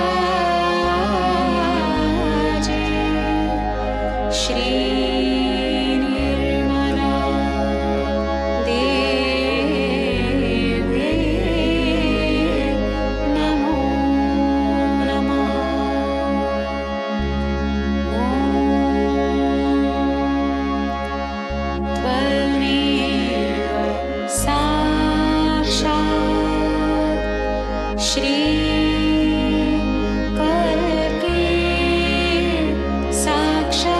श्री निर्मला देव्यै नमो नमः। त्वमेव साक्षात् श्री कल्के साक्षात्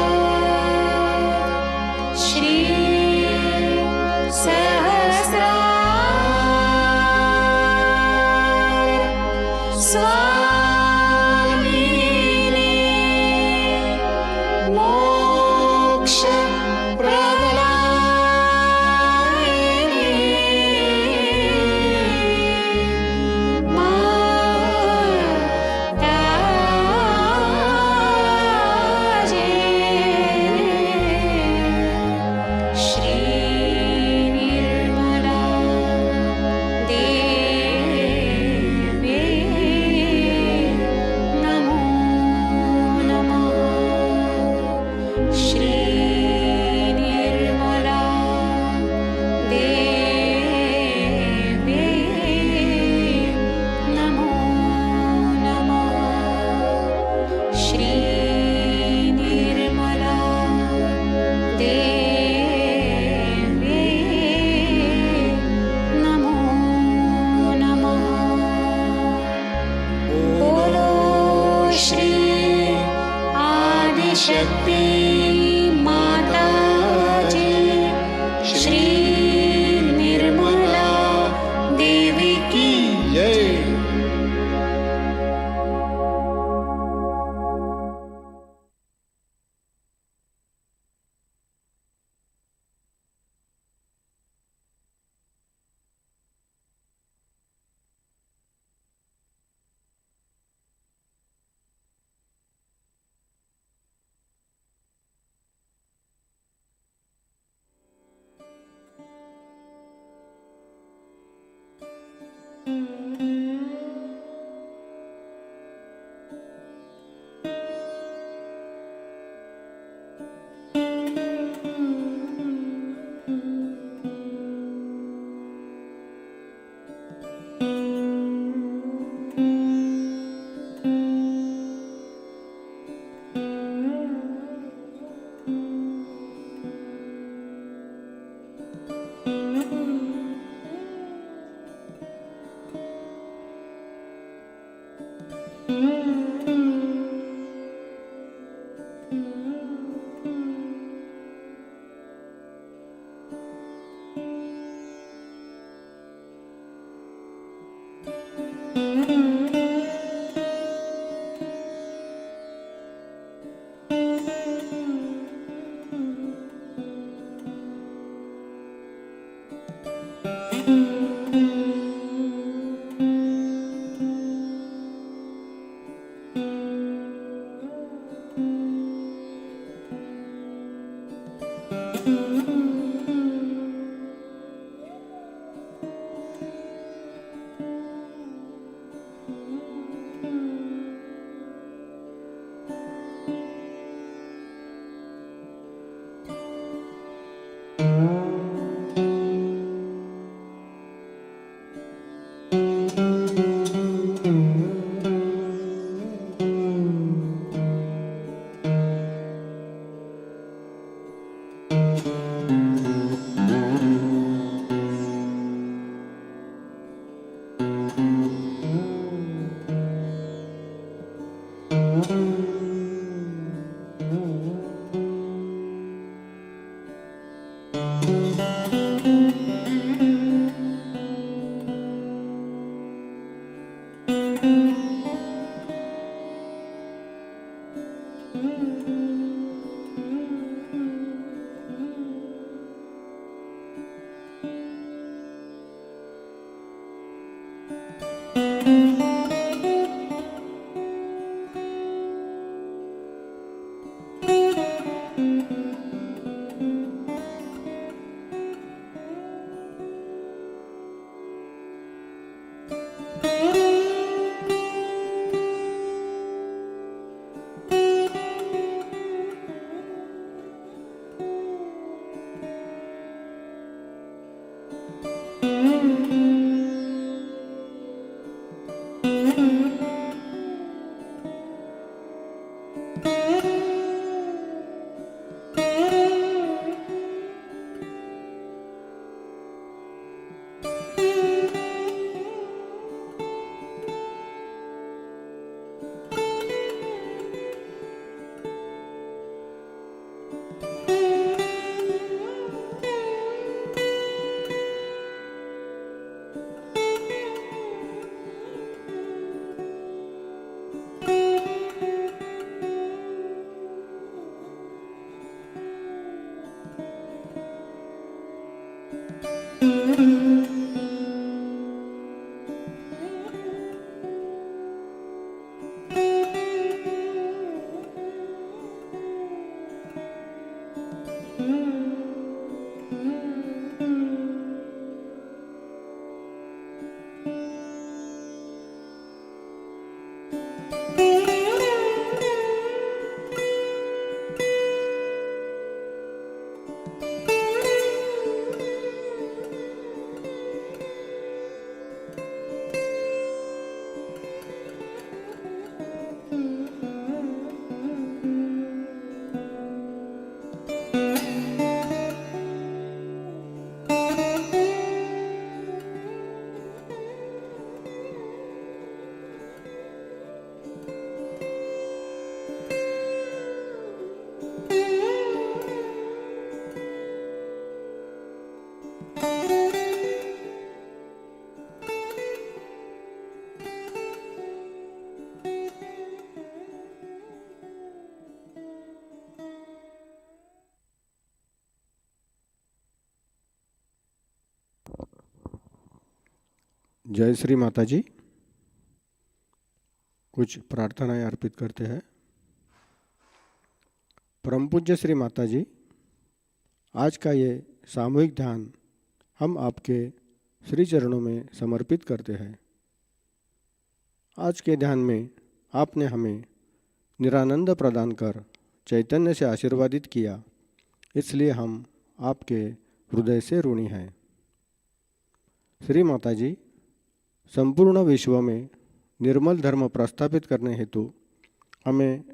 श्री सहस्रार स्वामिनी मोक्ष माताजी श्री निर्मला देव्यै नमो नमः। श्री निर्मला देव्यै नमो नमः। श्री निर्मला देव्यै नमो नमः। बोलो श्री आदिशक्ति माताजी श्री निर्मला देवी की जय। जय श्री माता जी। कुछ प्रार्थनाएं अर्पित करते हैं। परम पूज्य श्री माता जी, आज का ये सामूहिक ध्यान हम आपके श्री चरणों में समर्पित करते हैं। आज के ध्यान में आपने हमें निरानंद प्रदान कर चैतन्य से आशीर्वादित किया, इसलिए हम आपके हृदय से ऋणी हैं। श्री माता जी, संपूर्ण विश्व में निर्मल धर्म प्रस्थापित करने हेतु हमें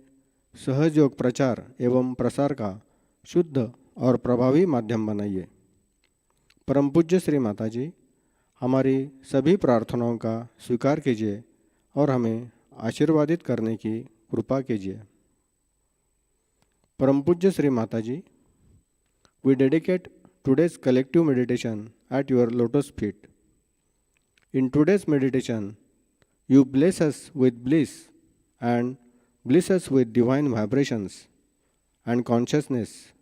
सहजयोग प्रचार एवं प्रसार का शुद्ध और प्रभावी माध्यम बनाइए। परम पूज्य श्री माता जी, हमारी सभी प्रार्थनाओं का स्वीकार कीजिए और हमें आशीर्वादित करने की कृपा कीजिए। परम पूज्य Shri Mata ji, we dedicate today's collective meditation at your lotus feet. In today's meditation, you bless us with bliss and bless us with divine vibrations and consciousness.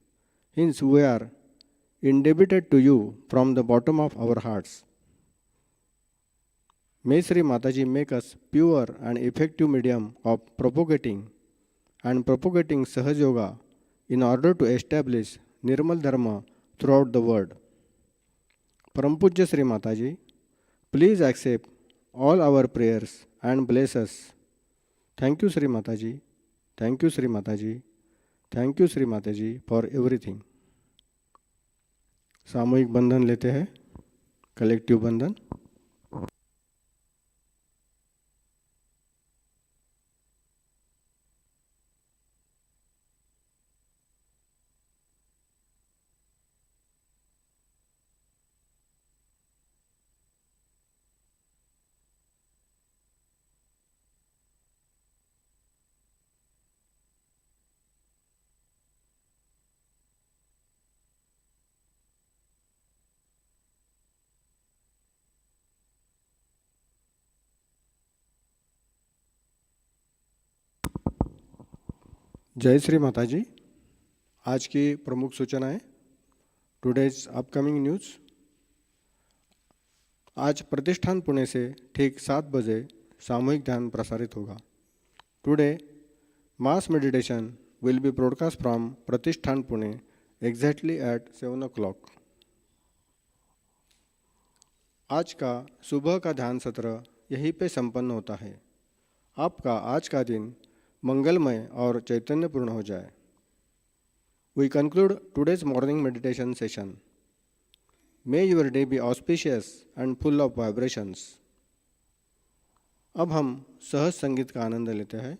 Hence, we are indebted to you from the bottom of our hearts. May Sri Mataji make us pure and effective medium of propagating Sahajayoga in order to establish Nirmal Dharma throughout the world. Param Pujya Sri Mataji, please accept all our prayers and bless us. Thank you Sri Mataji. Thank you Sri Mataji. Thank you Sri Mataji for everything. सामूहिक बंधन लेते हैं, collective बंधन। जय श्री माताजी। आज की प्रमुख सूचनाएं, टुडेज अपकमिंग न्यूज़। आज प्रतिष्ठान पुणे से ठीक 7 बजे सामूहिक ध्यान प्रसारित होगा। Today mass meditation will be broadcast from प्रतिष्ठान पुणे एग्जैक्टली एट 7 o'clock। आज का सुबह का ध्यान सत्र यहीं पे संपन्न होता है। आपका आज का दिन मंगलमय और चैतन्यपूर्ण हो जाए। We conclude today's morning meditation session. May your day be auspicious and full of vibrations. अब हम सहज संगीत का आनंद लेते हैं।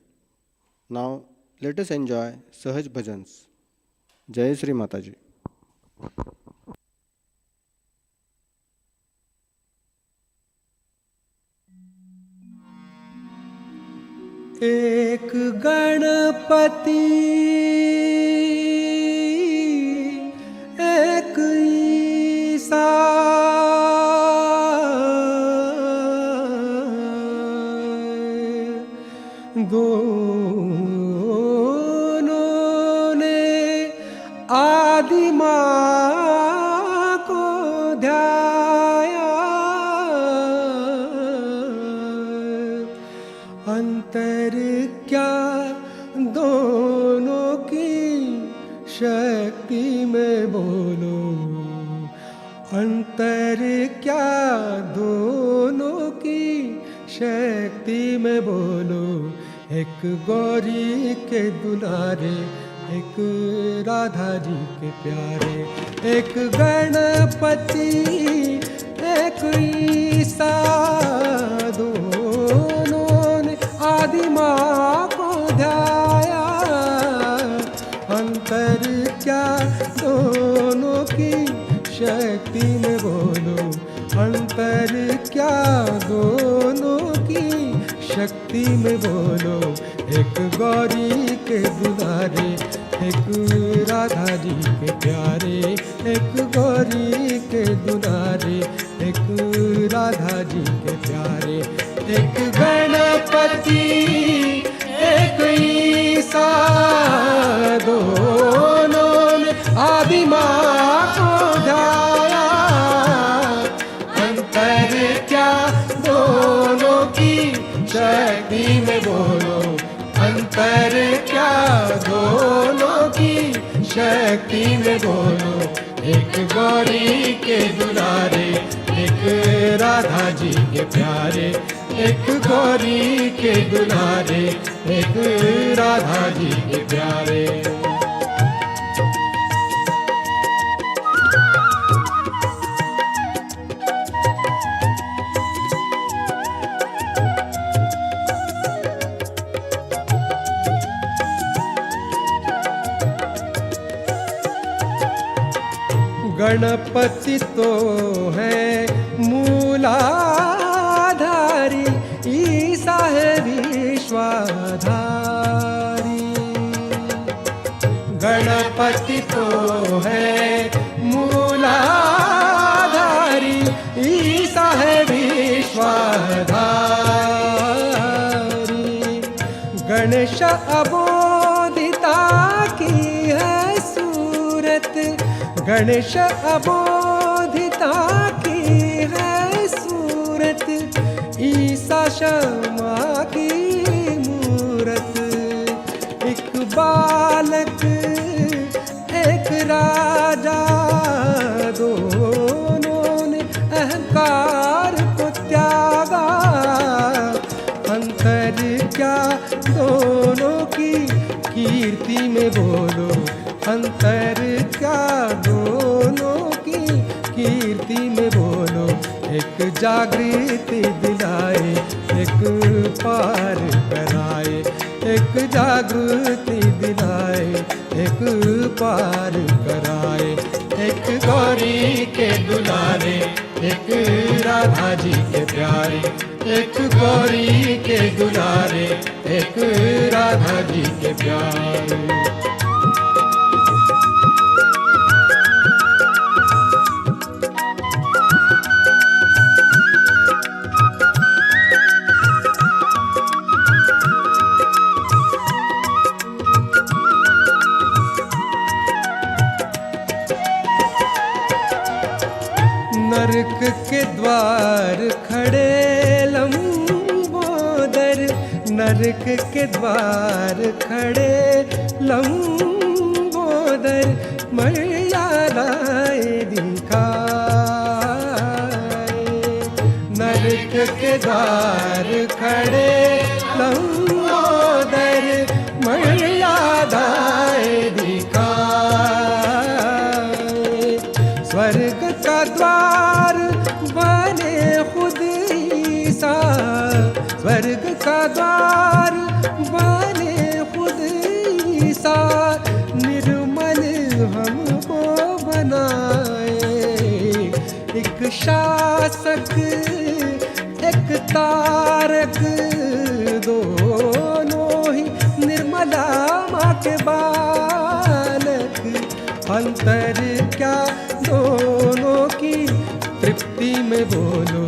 नाउ लेट अस एंजॉय सहज भजन्स। जय श्री माताजी। एक गणपति एक ईसा, दोनों ने आदि माँ को ध्याया। अंतर क्या दोनों की शक्ति में बोलो, अंतर क्या दोनों की शक्ति में बोलो। एक गौरी के दुलारे, एक राधा जी के प्यारे। एक गणपति एक ईसा, दोनों ने आदि माँ को ध्याया। अंतर क्या दोनों की शक्ति में बोलो, अंतर क्या दोनों की शक्ति में बोलो। एक गौरी के दुलारे, एक राधा जी के प्यारे। एक गौरी के दुलारे, एक राधा जी के प्यारे। एक गणपति एक ईसा, दोनों ने आदि माँ को ध्याया। अंतर क्या दोनों की शक्ति में बोलो, अंतर क्या दोनों की शक्ति में बोलो। एक गौरी के दुलारे, एक राधा जी के प्यारे। एक गौरी के दुलारे, एक राधा जी के प्यारे। गणपति तो है मूलाधारी, ईसा है विश्वाधारी। गणपति तो है मूलाधारी, ईसा है विश्वाधारी। गणेश अबोधिता की है सूरत, गणेश अबोधिता की है सूरत। ईसा क्षमा की मूरत। एक बालक एक राजा, दोनों ने अहंकार को त्यागा। अंतर क्या दोनों की कीर्ति में बोलो, अंतर क्या दोनों की कीर्ति में बोलो। एक जागृति दिलाए, एक पार कराए। एक जागृति दिलाए, एक पार कराए। एक गौरी के दुलारे, एक राधा जी के प्यारे। एक गौरी के दुलारे, एक राधा जी के प्यारे। के द्वार खड़े लंबोदर, नरक के द्वार खड़े लंबोदर, मर्यादाएं दिखाए। नरक के द्वार खड़े लंबोदर, मर्यादाएं दिखाए। स्वर्ग का द्वार बने खुद ईसा, स्वर्ग का द्वार बने खुद ईसा, निर्मल हमको बनाए। एक शासक एक तारक, दोनों ही निर्मला माँ के बालक। अंतर क्या दोनों की तृप्ति में बोलो,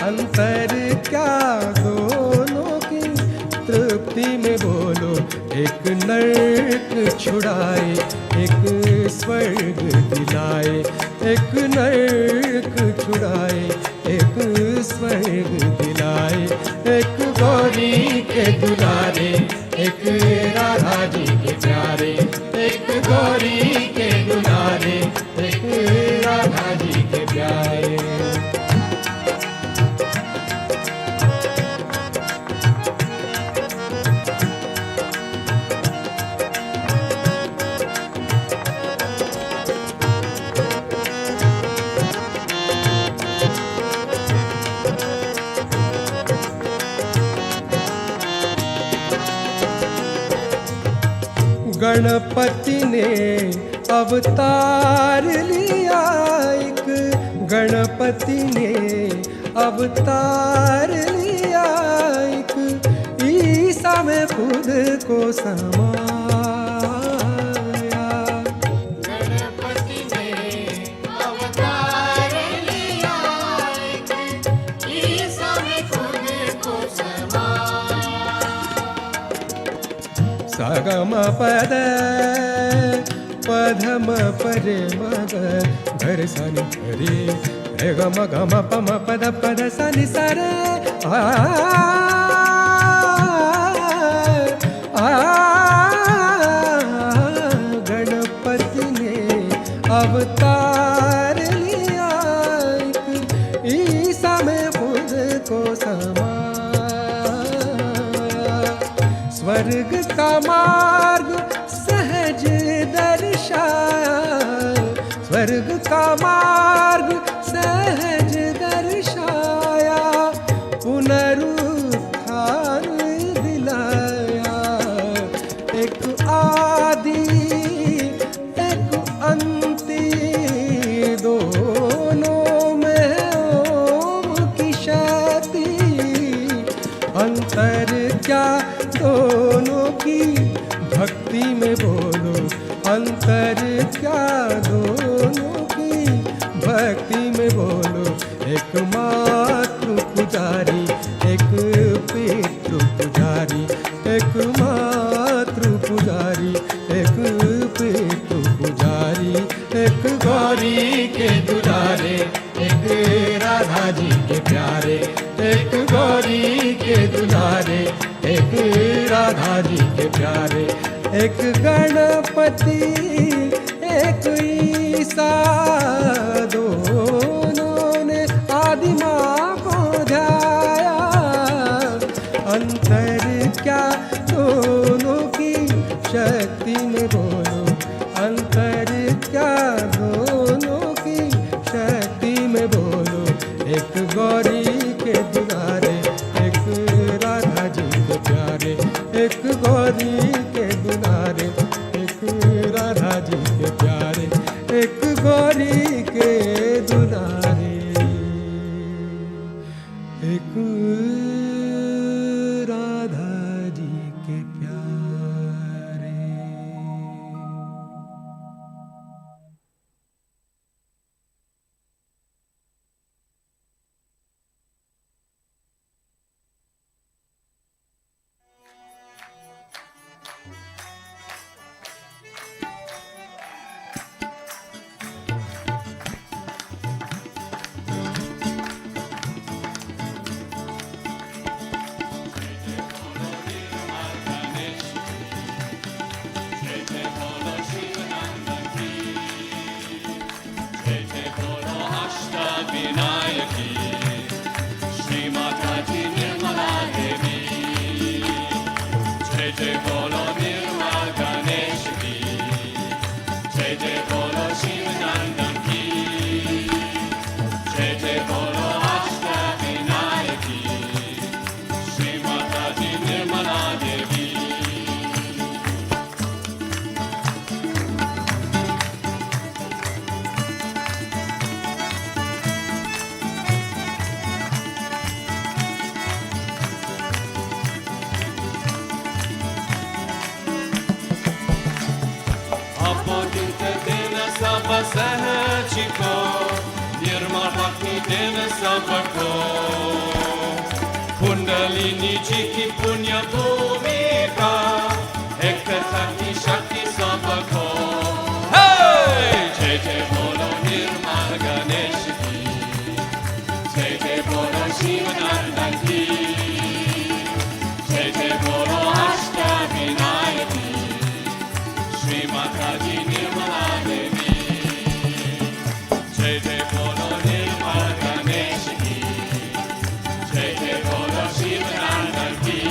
अंतर क्या दोनों की तृप्ति में बोलो। एक नरक छुड़ाए, एक स्वर्ग दिलाए। एक नरक छुड़ाए, एक स्वर्ग दिलाए। एक गौरी के दुलारे, एक राधा जी के प्यारे। एक गौरी के दुलारे, एक राधा जी के प्यारे। गणपति ने अवतार लिया एक, गणपति ने अवतार लिया एक, ईसा में खुद को समाया। गणपति ने अवतार लिया एक, ईसा में खुद को समाया। सगम पद पधम परे मग घर सनि हरे, रे गम गम पम पद पद सनि सरे। गणपति ने अवतार लिया एक, ईसा में खुद को समाया। स्वर्ग का मार्ग सहज दर्शाया, स्वर्ग का मार्ग सहज दर्शाया। पुनरुत्थान दिलाया, एक आदि एक अंति, दोनों में ओम की शक्ति। अंतर क्या दोनों की भक्ति में बोलो, अंतर क्या दोनों की भक्ति में बोलो। एक मातृ पुजारी, एक पितृ पुजारी। एक मातृ पुजारी, एक पितृ पुजारी। एक गौरी के दुलारे, एक राधा जी के प्यारे। एक गौरी के दुलारे, एक राधा जी के प्यारे। एक गणपति एक ईसा, दोनों ने आदि माँ को ध्याया। अंतर क्या दोनों की शक्ति में बोलो, अंतर क्या दोनों की शक्ति में बोलो। एक गौरी के दुलारे, एक राधा जी के प्यारे। एक गौरी के दुलारे, एक राधा जी के प्यारे। एक गौरी के दुलारे, एक राधा जी के प्यारे। जय बोलो निर्मल गणेश की, जय जय बोलो शिव नंदन की, जय जय बोलो अष्टविनायक की, श्री माता जी निर्मला देवी। Apodinte din सब सहजी को, निर्मल भक्ति दिन सबको, कुंडलिनी जी की पुण्य भूमिका, एकता की शक्ति सबको। जय जय बोलो निर्मल गणेश की, जय जय बोलो शिव नंदन की, जय जय बोलो अष्टविनायक की, श्री माता जी निर्मला देवी। जय जय बोलो निर्मल गणेश की, जय जय बोलो शिव नंदन की,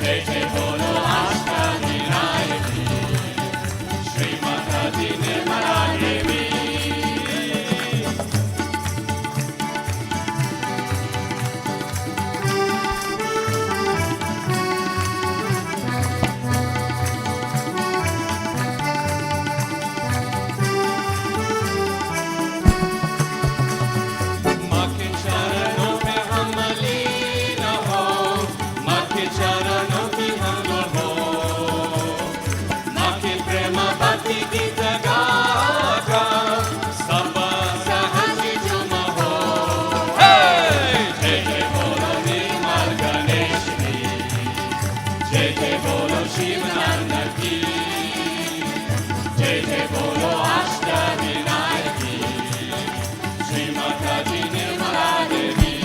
जय जय बोलो अष्टविनायक की, श्री माता जी निर्मला देवी। माँ के चरणों में हम लीन हो, माँ के चरणों की हम हो, माँ के प्रेम भक्ति गीत गाकर सब सहज झूम हो। जय जय बोलो निर्मल गणेश की, जय जय बोलो शिव नंदन की, जय जय बोलो अष्टविनायक की, श्री माता जी निर्मला देवी।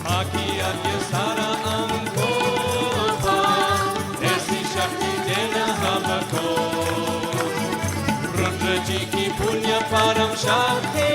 माँ की आज्ञा सारा हमको, ऐसी शक्ति देना हमको, रुद्र जी की पुण्य परम शक्ति,